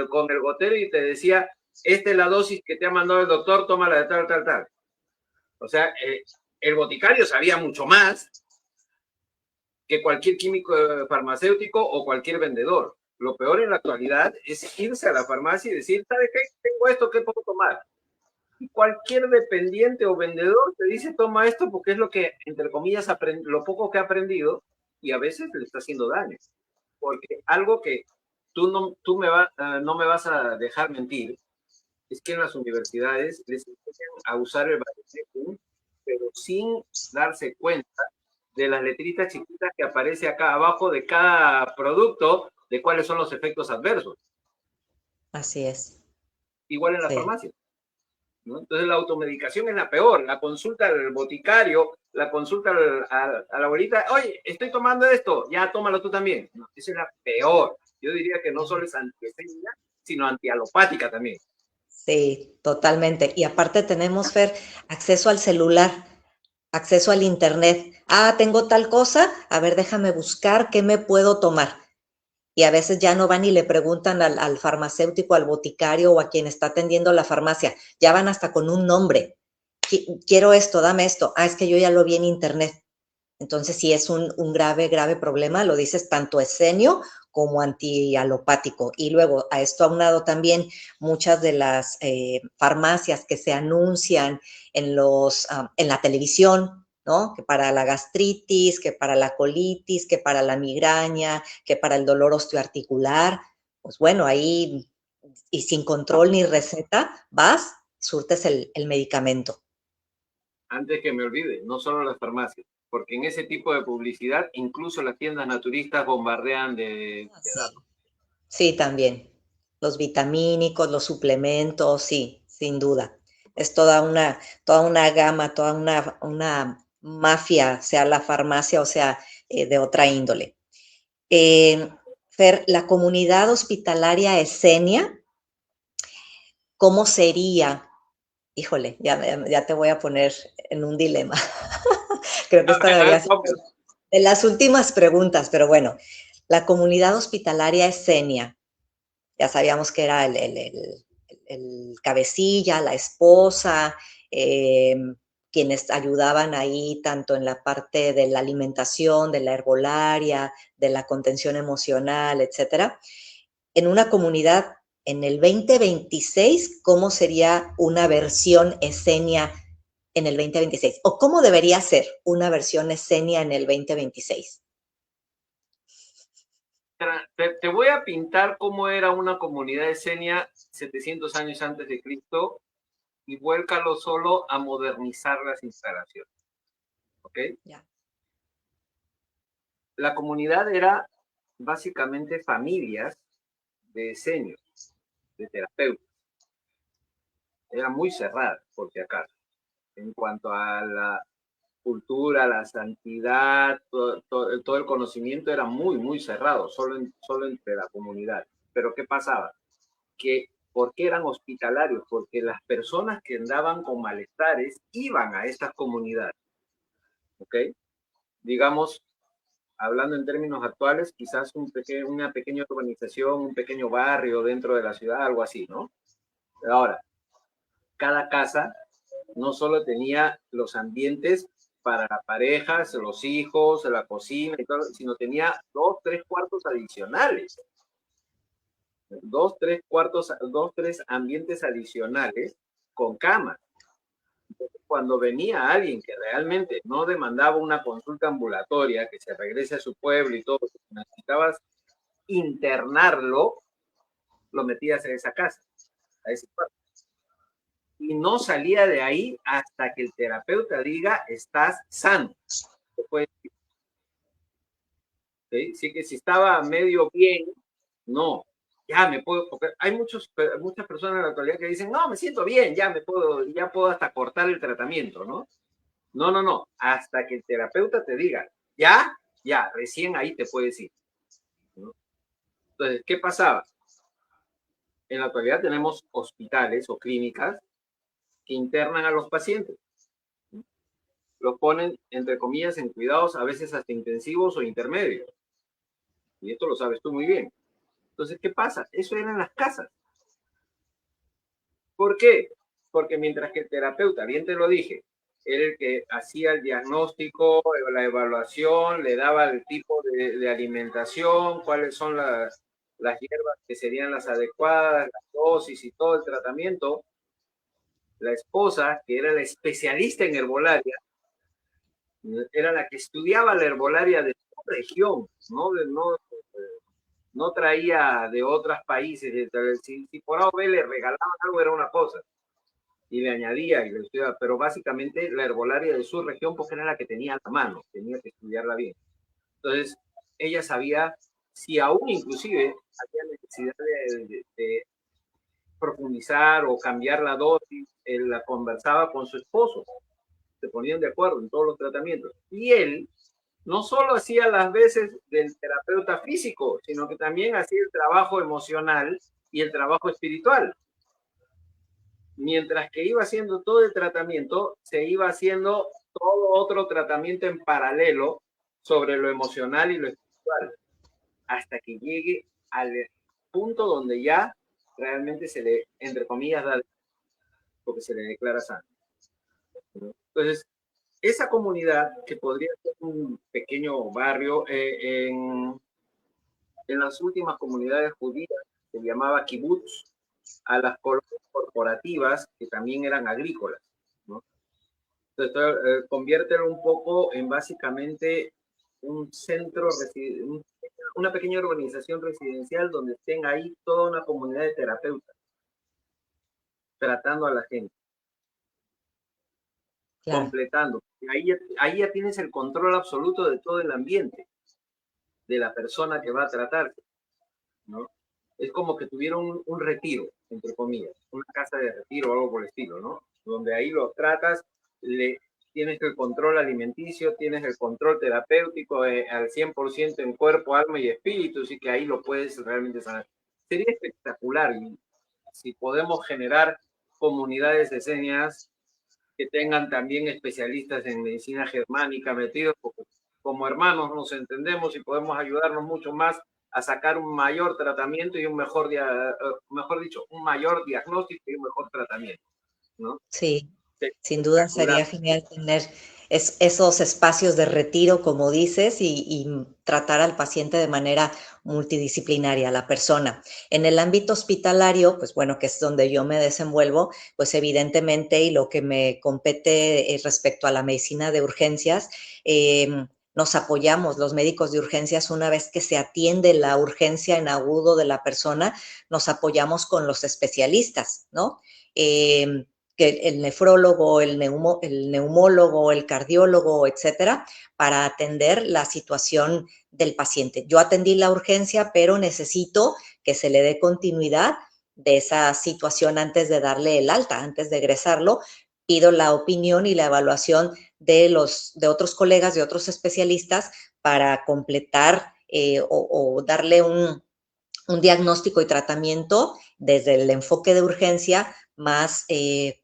con el gotero y te decía, esta es la dosis que te ha mandado el doctor, tómala de tal, tal, tal. O sea, el boticario sabía mucho más que cualquier químico farmacéutico o cualquier vendedor. Lo peor en la actualidad es irse a la farmacia y decir, ¿sabe qué? Tengo esto, ¿qué puedo tomar? Y cualquier dependiente o vendedor te dice, toma esto porque es lo que, entre comillas, lo poco que ha aprendido y a veces le está haciendo daño. Porque algo que no me vas a dejar mentir es que en las universidades les enseñan a usar el Varenicum, pero sin darse cuenta de las letritas chiquitas que aparece acá abajo de cada producto, de cuáles son los efectos adversos. Así es. Igual en la Sí. farmacia, ¿no? Entonces la automedicación es la peor, la consulta al boticario, la consulta a la abuelita, oye, estoy tomando esto, ya tómalo tú también. No, esa es la peor. Yo diría que no solo es antiesténica, sino antialopática también. Sí, totalmente. Y aparte tenemos, Fer, acceso al celular, acceso al internet. Ah, tengo tal cosa, a ver, déjame buscar qué me puedo tomar. Y a veces ya no van y le preguntan al farmacéutico, al boticario o a quien está atendiendo la farmacia. Ya van hasta con un nombre. Quiero esto, dame esto. Ah, es que yo ya lo vi en internet. Entonces sí es un grave, grave problema, lo dices tanto esenio como antialopático. Y luego a esto aunado también muchas de las farmacias que se anuncian en la televisión, ¿no? Que para la gastritis, que para la colitis, que para la migraña, que para el dolor osteoarticular. Pues bueno, ahí y sin control ni receta, vas, surtes el medicamento. Antes que me olvide, no solo las farmacias, porque en ese tipo de publicidad, incluso las tiendas naturistas bombardean de Sí. datos. Sí, también. Los vitamínicos, los suplementos, sí, sin duda. Es toda una gama, toda una mafia, sea la farmacia o sea de otra índole. Eh, Fer, la comunidad hospitalaria esenia, ¿cómo sería? Híjole, ya te voy a poner en un dilema. Creo que esta A debería ver, ser vamos. de las últimas preguntas, pero bueno, la comunidad hospitalaria esenia. Ya sabíamos que era el cabecilla, la esposa, eh, quienes ayudaban ahí tanto en la parte de la alimentación, de la herbolaria, de la contención emocional, etcétera. En una comunidad en el 2026, ¿cómo sería una versión esenia en el 2026? ¿O cómo debería ser una versión esenia en el 2026? Te voy a pintar cómo era una comunidad esenia 700 años antes de Cristo y vuélcalo solo a modernizar las instalaciones. ¿Ok? Ya. La comunidad era básicamente familias de esenios, de terapeutas. Era muy cerrada, por si acaso. En cuanto a la cultura, la santidad, todo el conocimiento era muy, muy cerrado, solo entre la comunidad. Pero ¿qué pasaba? Que, ¿por qué eran hospitalarios? Porque las personas que andaban con malestares iban a estas comunidades, ¿ok? Digamos, hablando en términos actuales, quizás una pequeña urbanización, un pequeño barrio dentro de la ciudad, algo así, ¿no? Ahora, cada casa no solo tenía los ambientes para las parejas, los hijos, la cocina y todo, sino tenía 2, 3 cuartos adicionales. 2, 3 cuartos, 2, 3 ambientes adicionales con camas. cuando venía alguien que realmente no demandaba una consulta ambulatoria, que se regrese a su pueblo y todo, necesitabas internarlo, lo metías en esa casa, a ese cuarto. Y no salía de ahí hasta que el terapeuta diga, estás sano. Después, ¿sí? Sí, que si estaba medio bien, no, ya me puedo, porque hay muchas personas en la actualidad que dicen, no, me siento bien, ya puedo hasta cortar el tratamiento, ¿no? No, no, no, hasta que el terapeuta te diga, ya, recién ahí te puedes ir, ¿no? Entonces, ¿qué pasaba? En la actualidad tenemos hospitales o clínicas que internan a los pacientes, ¿no? Los ponen, entre comillas, en cuidados, a veces hasta intensivos o intermedios. Y esto lo sabes tú muy bien. Entonces, ¿qué pasa? Eso era en las casas. ¿Por qué? Porque mientras que el terapeuta, bien te lo dije, era el que hacía el diagnóstico, la evaluación, le daba el tipo de alimentación, cuáles son las hierbas que serían las adecuadas, la dosis y todo el tratamiento, la esposa, que era la especialista en herbolaria, era la que estudiaba la herbolaria de su región, no traía de otros países. Si por A o B le regalaban algo era una cosa, y le añadía, pero básicamente la herbolaria de su región, porque era la que tenía a la mano, tenía que estudiarla bien. Entonces, ella sabía si aún inclusive había necesidad de profundizar o cambiar la dosis, él la conversaba con su esposo, se ponían de acuerdo en todos los tratamientos. Y él no solo hacía las veces del terapeuta físico, sino que también hacía el trabajo emocional y el trabajo espiritual. Mientras que iba haciendo todo el tratamiento, se iba haciendo todo otro tratamiento en paralelo sobre lo emocional y lo espiritual, hasta que llegue al punto donde ya realmente se le, entre comillas, da, porque se le declara sano. Entonces, esa comunidad, que podría ser un pequeño barrio, en las últimas comunidades judías se llamaba kibbutz, a las colonias corporativas que también eran agrícolas, ¿no? Entonces, conviértelo un poco en básicamente un centro, una pequeña urbanización residencial donde estén ahí toda una comunidad de terapeutas tratando a la gente, claro, completando. Ahí ya tienes el control absoluto de todo el ambiente, de la persona que va a tratarse, ¿no? Es como que tuviera un retiro, entre comillas, una casa de retiro o algo por el estilo, ¿no? Donde ahí lo tratas, tienes el control alimenticio, tienes el control terapéutico al 100% en cuerpo, alma y espíritu, así que ahí lo puedes realmente sanar. Sería espectacular, y si podemos generar comunidades de señas que tengan también especialistas en medicina germánica metidos, porque como hermanos nos entendemos y podemos ayudarnos mucho más a sacar un mayor tratamiento y un mejor dicho, un mayor diagnóstico y un mejor tratamiento, ¿no? Sí, sin duda sería genial tener esos espacios de retiro, como dices, y tratar al paciente de manera multidisciplinaria, a la persona. En el ámbito hospitalario, pues bueno, que es donde yo me desenvuelvo, pues evidentemente, y lo que me compete respecto a la medicina de urgencias, nos apoyamos los médicos de urgencias una vez que se atiende la urgencia en agudo de la persona, nos apoyamos con los especialistas, ¿no? Que el nefrólogo, el neumólogo, el cardiólogo, etcétera, para atender la situación del paciente. Yo atendí la urgencia, pero necesito que se le dé continuidad de esa situación antes de darle el alta, antes de egresarlo. Pido la opinión y la evaluación de otros colegas, de otros especialistas, para completar o darle un diagnóstico y tratamiento desde el enfoque de urgencia más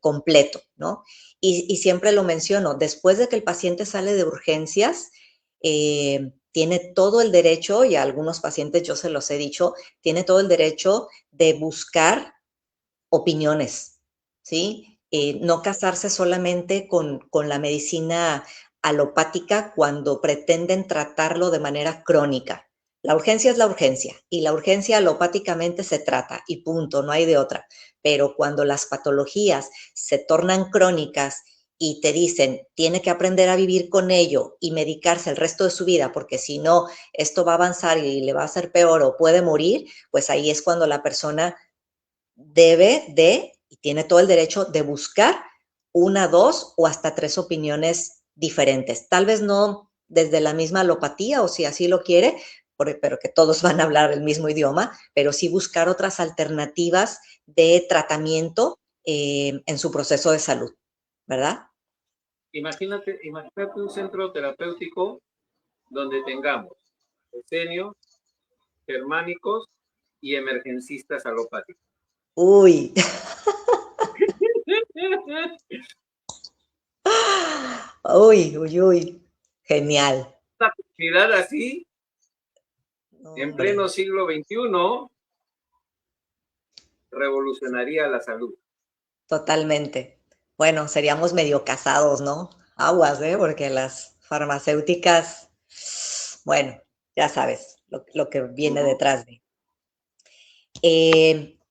completo, ¿no? Y siempre lo menciono, después de que el paciente sale de urgencias, tiene todo el derecho, y a algunos pacientes yo se los he dicho, tiene todo el derecho de buscar opiniones, ¿sí? No casarse solamente con la medicina alopática cuando pretenden tratarlo de manera crónica. La urgencia es la urgencia, y la urgencia alopáticamente se trata, y punto, no hay de otra. Pero cuando las patologías se tornan crónicas y te dicen, tiene que aprender a vivir con ello y medicarse el resto de su vida, porque si no, esto va a avanzar y le va a hacer peor o puede morir, pues ahí es cuando la persona debe de, y tiene todo el derecho de buscar una, dos o hasta tres opiniones diferentes. Tal vez no desde la misma alopatía o si así lo quiere, pero que todos van a hablar el mismo idioma, pero sí buscar otras alternativas de tratamiento en su proceso de salud, ¿verdad? Imagínate un centro terapéutico donde tengamos esenios, germánicos y emergencistas alopáticos. Uy. Uy, uy, uy. Genial. Una comunidad así, No, en hombre, pleno siglo XXI, revolucionaría la salud. totalmente. Bueno, seríamos medio casados, ¿no? Aguas, ¿eh? Porque las farmacéuticas, bueno, ya sabes lo que viene Uh-huh. detrás de.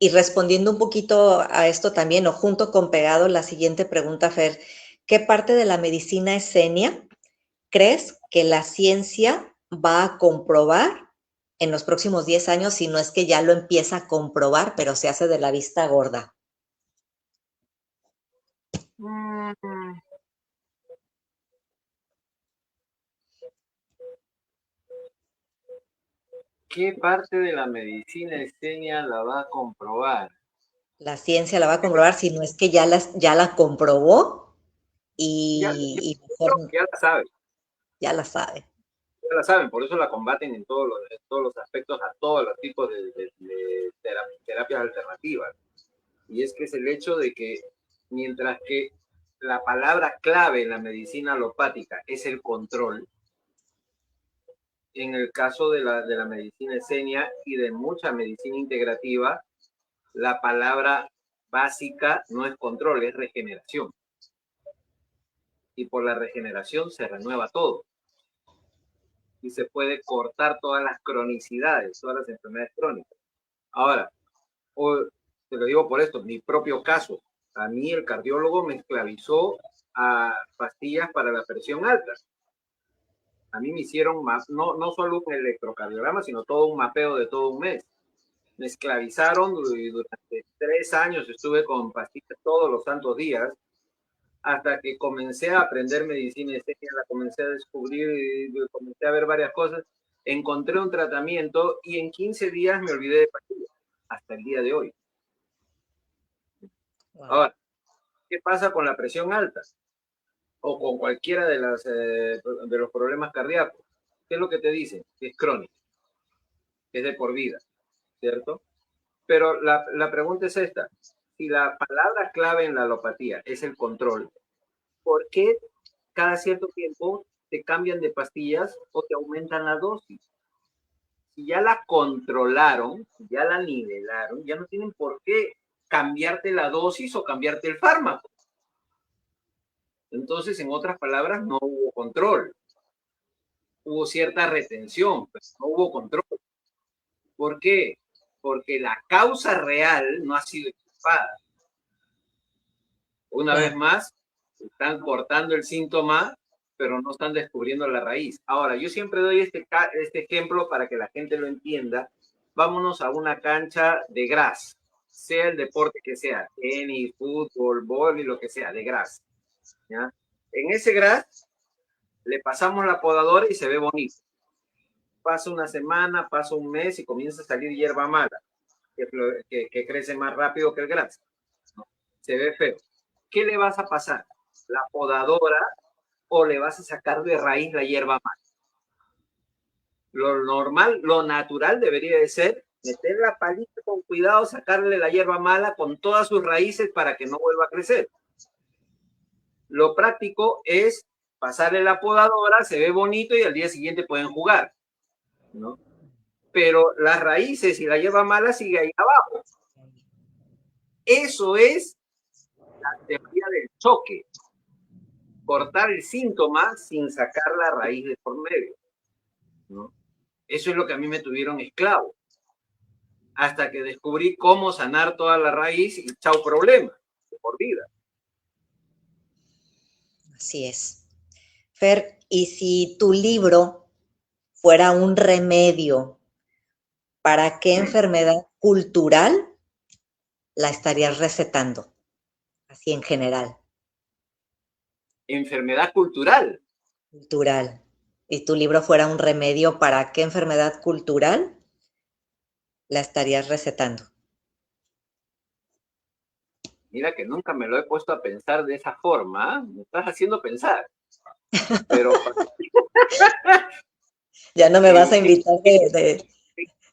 Y respondiendo un poquito a esto también, o junto con pegado, la siguiente pregunta, Fer, ¿qué parte de la medicina esenia crees que la ciencia va a comprobar en los próximos 10 años, si no es que ya lo empieza a comprobar, pero se hace de la vista gorda? Mm, ¿Qué parte de la medicina esenia la va a comprobar? La ciencia la va a comprobar, si no es que ya la comprobó Yo y creo mejor que ya la saben, ya la sabe. por eso la combaten en todos los aspectos, a todos los tipos de terapias alternativas. Y es que es el hecho de que mientras que la palabra clave en la medicina alopática es el control, en el caso de la medicina esenia y de mucha medicina integrativa, la palabra básica no es control, es regeneración. Y por la regeneración se renueva todo. Y se puede cortar todas las cronicidades, todas las enfermedades crónicas. Ahora, te lo digo por esto, mi propio caso. A mí el cardiólogo me esclavizó a pastillas para la presión alta. A mí me hicieron no solo un electrocardiograma, sino todo un mapeo de todo un mes. Me esclavizaron y durante 3 años estuve con pastillas todos los santos días, hasta que comencé a aprender medicina estética, la comencé a descubrir, comencé a ver varias cosas, encontré un tratamiento y en 15 días me olvidé de pastillas, hasta el día de hoy. Wow. Ahora, ¿qué pasa con la presión alta? O con cualquiera de los problemas cardíacos. ¿Qué es lo que te dicen? Que es crónico, que es de por vida, ¿cierto? Pero la pregunta es esta. Si la palabra clave en la alopatía es el control, ¿por qué cada cierto tiempo te cambian de pastillas o te aumentan la dosis? Si ya la controlaron, ya la nivelaron, ya no tienen por qué cambiarte la dosis o cambiarte el fármaco. Entonces, en otras palabras, no hubo control. Hubo cierta retención, pero no hubo control. ¿Por qué? Porque la causa real no ha sido extirpada. Una vez Claro. más, están cortando el síntoma, pero no están descubriendo la raíz. Ahora, yo siempre doy este ejemplo para que la gente lo entienda. Vámonos a una cancha de gras, sea el deporte que sea, tenis, fútbol, vóley, lo que sea, de gras. ¿Ya? En ese gras le pasamos la podadora y se ve bonito. Pasa una semana, pasa un mes y comienza a salir hierba mala, que crece más rápido que el gras. ¿No? Se ve feo. ¿Qué le vas a pasar? ¿La podadora o le vas a sacar de raíz la hierba mala? Lo normal, lo natural debería de ser meter la palita con cuidado, sacarle la hierba mala con todas sus raíces para que no vuelva a crecer. Lo práctico es pasarle la podadora, se ve bonito y al día siguiente pueden jugar, ¿no? Pero las raíces y la hierba mala sigue ahí abajo. Eso es la teoría del choque. Cortar el síntoma sin sacar la raíz de por medio, ¿no? Eso es lo que a mí me tuvieron esclavo. Hasta que descubrí cómo sanar toda la raíz y chao problema, de por vida. Así es. Fer, ¿y si tu libro fuera un remedio, para qué enfermedad cultural la estarías recetando? Así en general. Enfermedad cultural. Cultural. ¿Y tu libro fuera un remedio, para qué enfermedad cultural la estarías recetando? Mira que nunca me lo he puesto a pensar de esa forma. Me estás haciendo pensar. Pero Ya no me vas a invitar de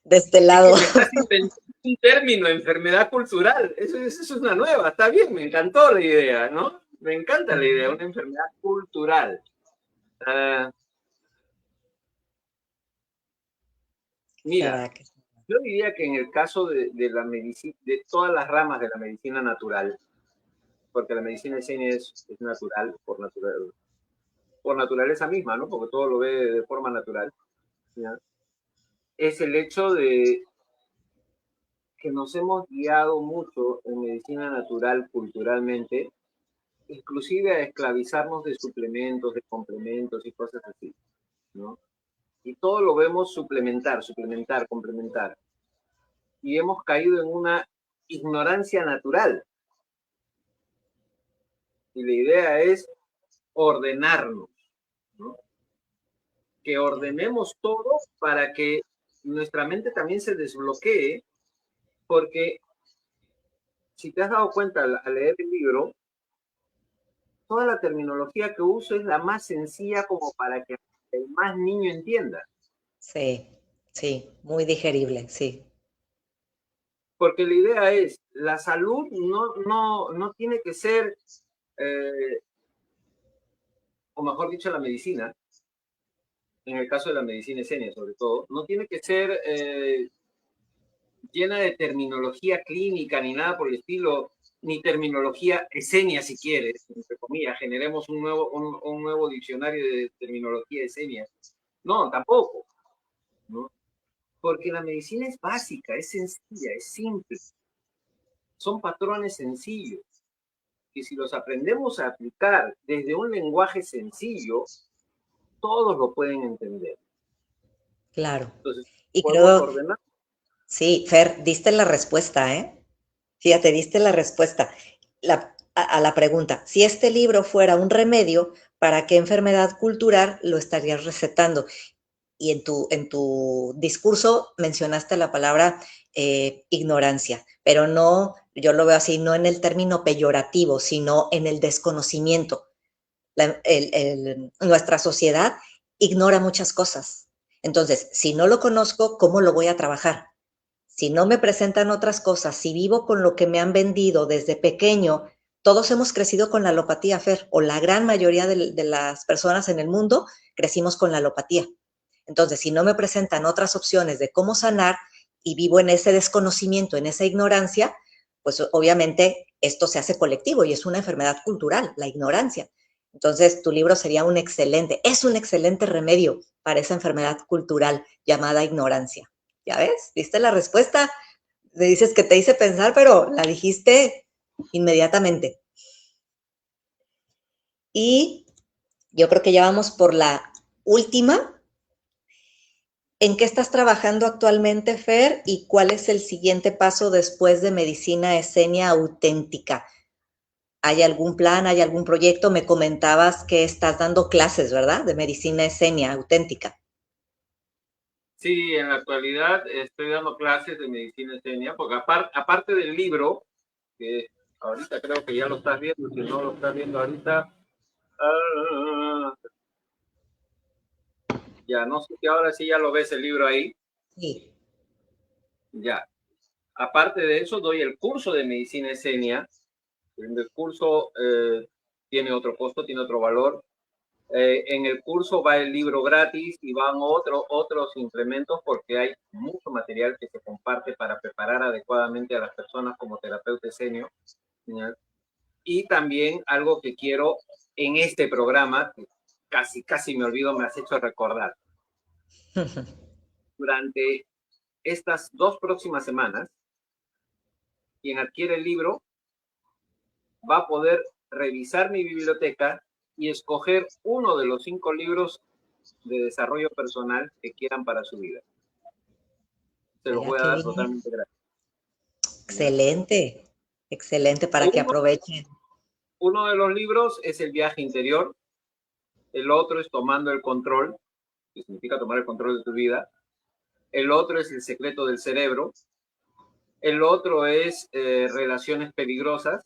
este es que lado. me estás inventando un término, enfermedad cultural. Eso es una nueva, está bien, me encantó la idea, ¿no? Me encanta la idea, una enfermedad cultural. Mira, ¿Será que? yo diría que en el caso de la medicina, de todas las ramas de la medicina natural, porque la medicina escénica es natural por naturaleza misma, ¿no? Porque todo lo ve de forma natural, ¿ya? Es el hecho de que nos hemos guiado mucho en medicina natural culturalmente, inclusive a esclavizarnos de suplementos, de complementos y cosas así, ¿no? Y todo lo vemos suplementar, suplementar, complementar. Y hemos caído en una ignorancia natural. Y la idea es ordenarnos, ¿no? Que ordenemos todo para que nuestra mente también se desbloquee, porque si te has dado cuenta al leer el libro, toda la terminología que uso es la más sencilla como para que el más niño entienda. Sí, sí, muy digerible, sí. Porque la idea es, la salud no tiene que ser, eh, o mejor dicho, la medicina, en el caso de la medicina escénica sobre todo, no tiene que ser llena de terminología clínica ni nada por el estilo, ni terminología escénica si quieres, entre comillas, generemos un nuevo diccionario de terminología escénica. No, tampoco, ¿no? Porque la medicina es básica, es sencilla, es simple. Son patrones sencillos, que si los aprendemos a aplicar desde un lenguaje sencillo, todos lo pueden entender. Claro. Entonces, Y podemos creo, ordenar. sí, Fer, diste la respuesta, ¿eh? Fíjate, diste la respuesta a la pregunta. Si este libro fuera un remedio, ¿para qué enfermedad cultural lo estarías recetando? Y en tu discurso mencionaste la palabra ignorancia, pero no, yo lo veo así, no en el término peyorativo, sino en el desconocimiento. Nuestra sociedad ignora muchas cosas. Entonces, si no lo conozco, ¿cómo lo voy a trabajar? Si no me presentan otras cosas, si vivo con lo que me han vendido desde pequeño, todos hemos crecido con la alopatía, Fer, o la gran mayoría de las personas en el mundo crecimos con la alopatía. Entonces, si no me presentan otras opciones de cómo sanar y vivo en ese desconocimiento, en esa ignorancia, pues obviamente esto se hace colectivo y es una enfermedad cultural, la ignorancia. Entonces, tu libro sería es un excelente remedio para esa enfermedad cultural llamada ignorancia. ¿Ya ves? ¿Viste la respuesta? Le dices que te hice pensar, pero la dijiste inmediatamente. Y yo creo que ya vamos por la última. ¿En qué estás trabajando actualmente, Fer? ¿Y cuál es el siguiente paso después de Medicina Escénica Auténtica? ¿Hay algún plan, hay algún proyecto? Me comentabas que estás dando clases, ¿verdad? De Medicina Escénica Auténtica. Sí, en la actualidad estoy dando clases de medicina escénica, porque aparte del libro, que ahorita creo que ya lo estás viendo, si no lo estás viendo ahorita, ya no sé si ahora sí ya lo ves el libro ahí, Sí. ya. Aparte de eso, doy el curso de medicina escénica. El curso tiene otro costo, tiene otro valor. En el curso va el libro gratis y van otros implementos porque hay mucho material que se comparte para preparar adecuadamente a las personas como terapeuta escénico. Y también algo que quiero en este programa, que casi me olvido, me has hecho recordar. Durante estas 2 próximas semanas, quien adquiere el libro va a poder revisar mi biblioteca y escoger uno de los 5 libros de desarrollo personal que quieran para su vida. Se los Mira voy a qué dar bien. totalmente gratis. Excelente, excelente para que aprovechen. Uno de los libros es El viaje interior, el otro es Tomando el control, que significa tomar el control de tu vida, el otro es El secreto del cerebro, el otro es Relaciones peligrosas.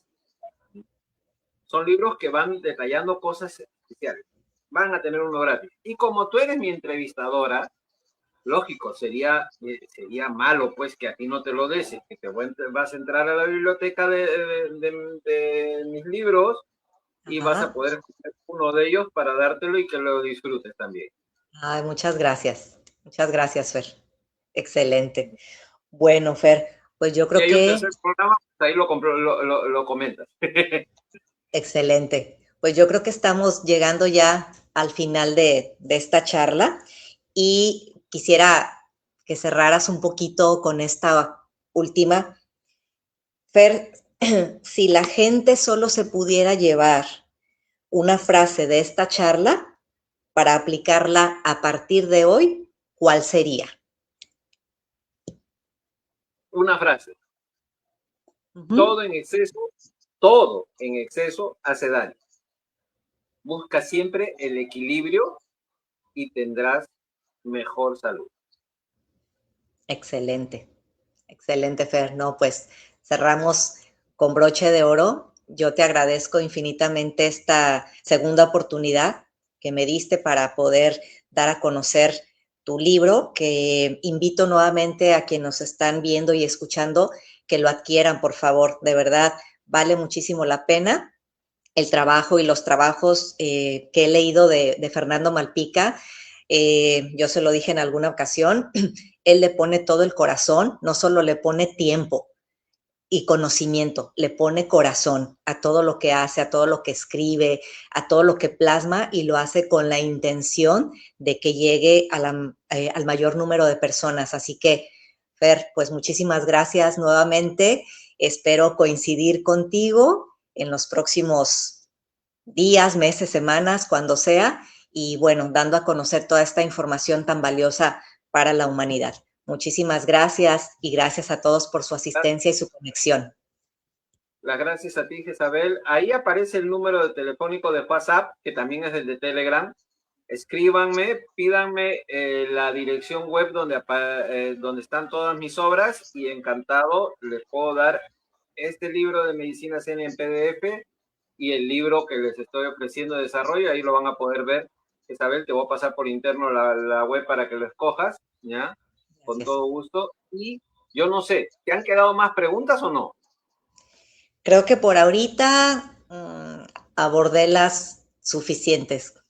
Son libros que van detallando cosas especiales. Van a tener uno gratis. Y como tú eres mi entrevistadora, lógico, sería malo pues que a ti no te lo des, que te vas a entrar a la biblioteca de mis libros y vas a poder escoger uno de ellos para dártelo y que lo disfrutes también. Ay, muchas gracias. Muchas gracias, Fer. Excelente. Bueno, Fer, pues yo Si creo hay un que tercer programa, ahí lo comentas. excelente. Pues yo creo que estamos llegando ya al final de esta charla y quisiera que cerraras un poquito con esta última. Fer, si la gente solo se pudiera llevar una frase de esta charla para aplicarla a partir de hoy, ¿cuál sería? Una frase. Uh-huh. Todo en exceso hace daño. Busca siempre el equilibrio y tendrás mejor salud. Excelente, excelente, Fer. No, pues cerramos con broche de oro. Yo te agradezco infinitamente esta segunda oportunidad que me diste para poder dar a conocer tu libro, que invito nuevamente a quienes nos están viendo y escuchando que lo adquieran, por favor. De verdad, vale muchísimo la pena el trabajo y los trabajos que he leído de Fernando Malpica. Yo se lo dije en alguna ocasión, él le pone todo el corazón, no solo le pone tiempo y conocimiento, le pone corazón a todo lo que hace, a todo lo que escribe, a todo lo que plasma y lo hace con la intención de que llegue al mayor número de personas. Así que, Fer, pues muchísimas gracias nuevamente. Espero coincidir contigo en los próximos días, meses, semanas, cuando sea, y bueno, dando a conocer toda esta información tan valiosa para la humanidad. Muchísimas gracias y gracias a todos por su asistencia y su conexión. Las gracias a ti, Jezabel. Ahí aparece el número de telefónico de WhatsApp, que también es el de Telegram. Escríbanme, pídanme la dirección web donde están todas mis obras y encantado les puedo dar este libro de Medicina Zen en PDF y el libro que les estoy ofreciendo de desarrollo. Ahí lo van a poder ver. Isabel, te voy a pasar por interno la web para que lo escojas, ¿ya? Con Gracias. todo gusto. Y yo no sé, ¿te han quedado más preguntas o no? Creo que por ahorita abordé las suficientes.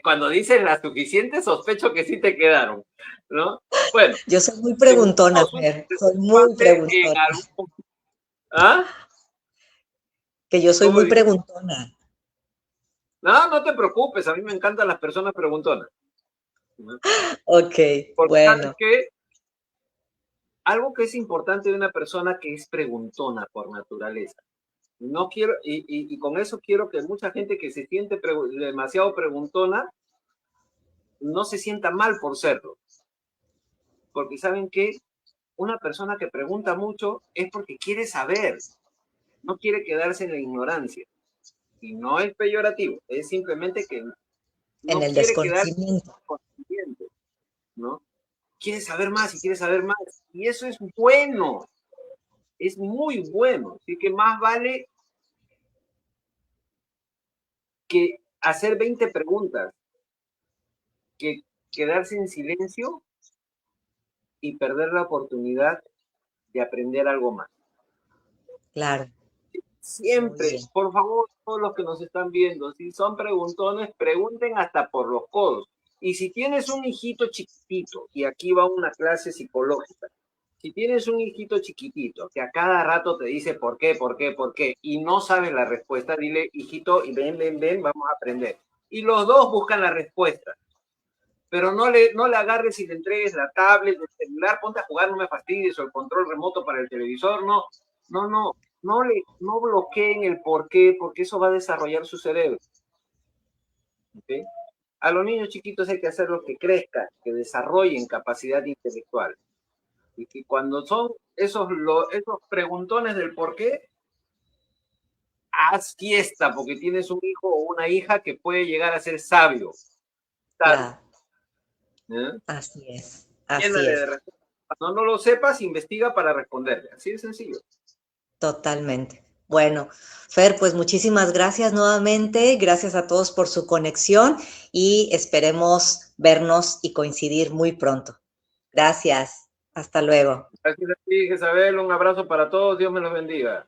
Cuando dices las suficientes, sospecho que sí te quedaron, ¿no? Bueno, Yo soy muy te preguntona, buscamos un Fer, soy muy en preguntona. algún... ¿Ah? Que yo soy ¿Cómo muy dices? preguntona. No, no te preocupes, a mí me encantan las personas preguntonas. Ok, Porque sabes bueno. que algo que es importante de una persona que es preguntona por naturaleza. No quiero, y con eso quiero que mucha gente que se siente demasiado preguntona no se sienta mal por serlo. Porque saben que una persona que pregunta mucho es porque quiere saber, no quiere quedarse en la ignorancia. Y no es peyorativo, es simplemente que En no el quiere quedarse en desconocimiento. el conocimiento, ¿no? Quiere saber más y quiere saber más. Y eso es bueno, es muy bueno. Así que más vale que hacer 20 preguntas, que quedarse en silencio y perder la oportunidad de aprender algo más. Claro. Muy Siempre, bien. por favor, todos los que nos están viendo, si son preguntones, pregunten hasta por los codos. Y si tienes un hijito chiquitito, y aquí va una clase psicológica, si tienes un hijito chiquitito que a cada rato te dice por qué, por qué, por qué, y no sabes la respuesta, dile, hijito, y ven, vamos a aprender. Y los dos buscan la respuesta. Pero no le agarres y le entregues la tablet, el celular, ponte a jugar, no me fastidies, o el control remoto para el televisor, no bloqueen el por qué, porque eso va a desarrollar su cerebro. ¿Ok? A los niños chiquitos hay que hacerlos que crezcan, que desarrollen capacidad intelectual. Y que cuando son esos preguntones del por qué, haz fiesta porque tienes un hijo o una hija que puede llegar a ser sabio. Claro, ¿Eh? así es, así Llénale de es, respuestas. Cuando no lo sepas, investiga para responderle. Así de sencillo. totalmente. Bueno, Fer, pues muchísimas gracias nuevamente, gracias a todos por su conexión y esperemos vernos y coincidir muy pronto. Gracias, hasta luego. Gracias a ti, Jezabel. Un abrazo para todos. Dios me los bendiga.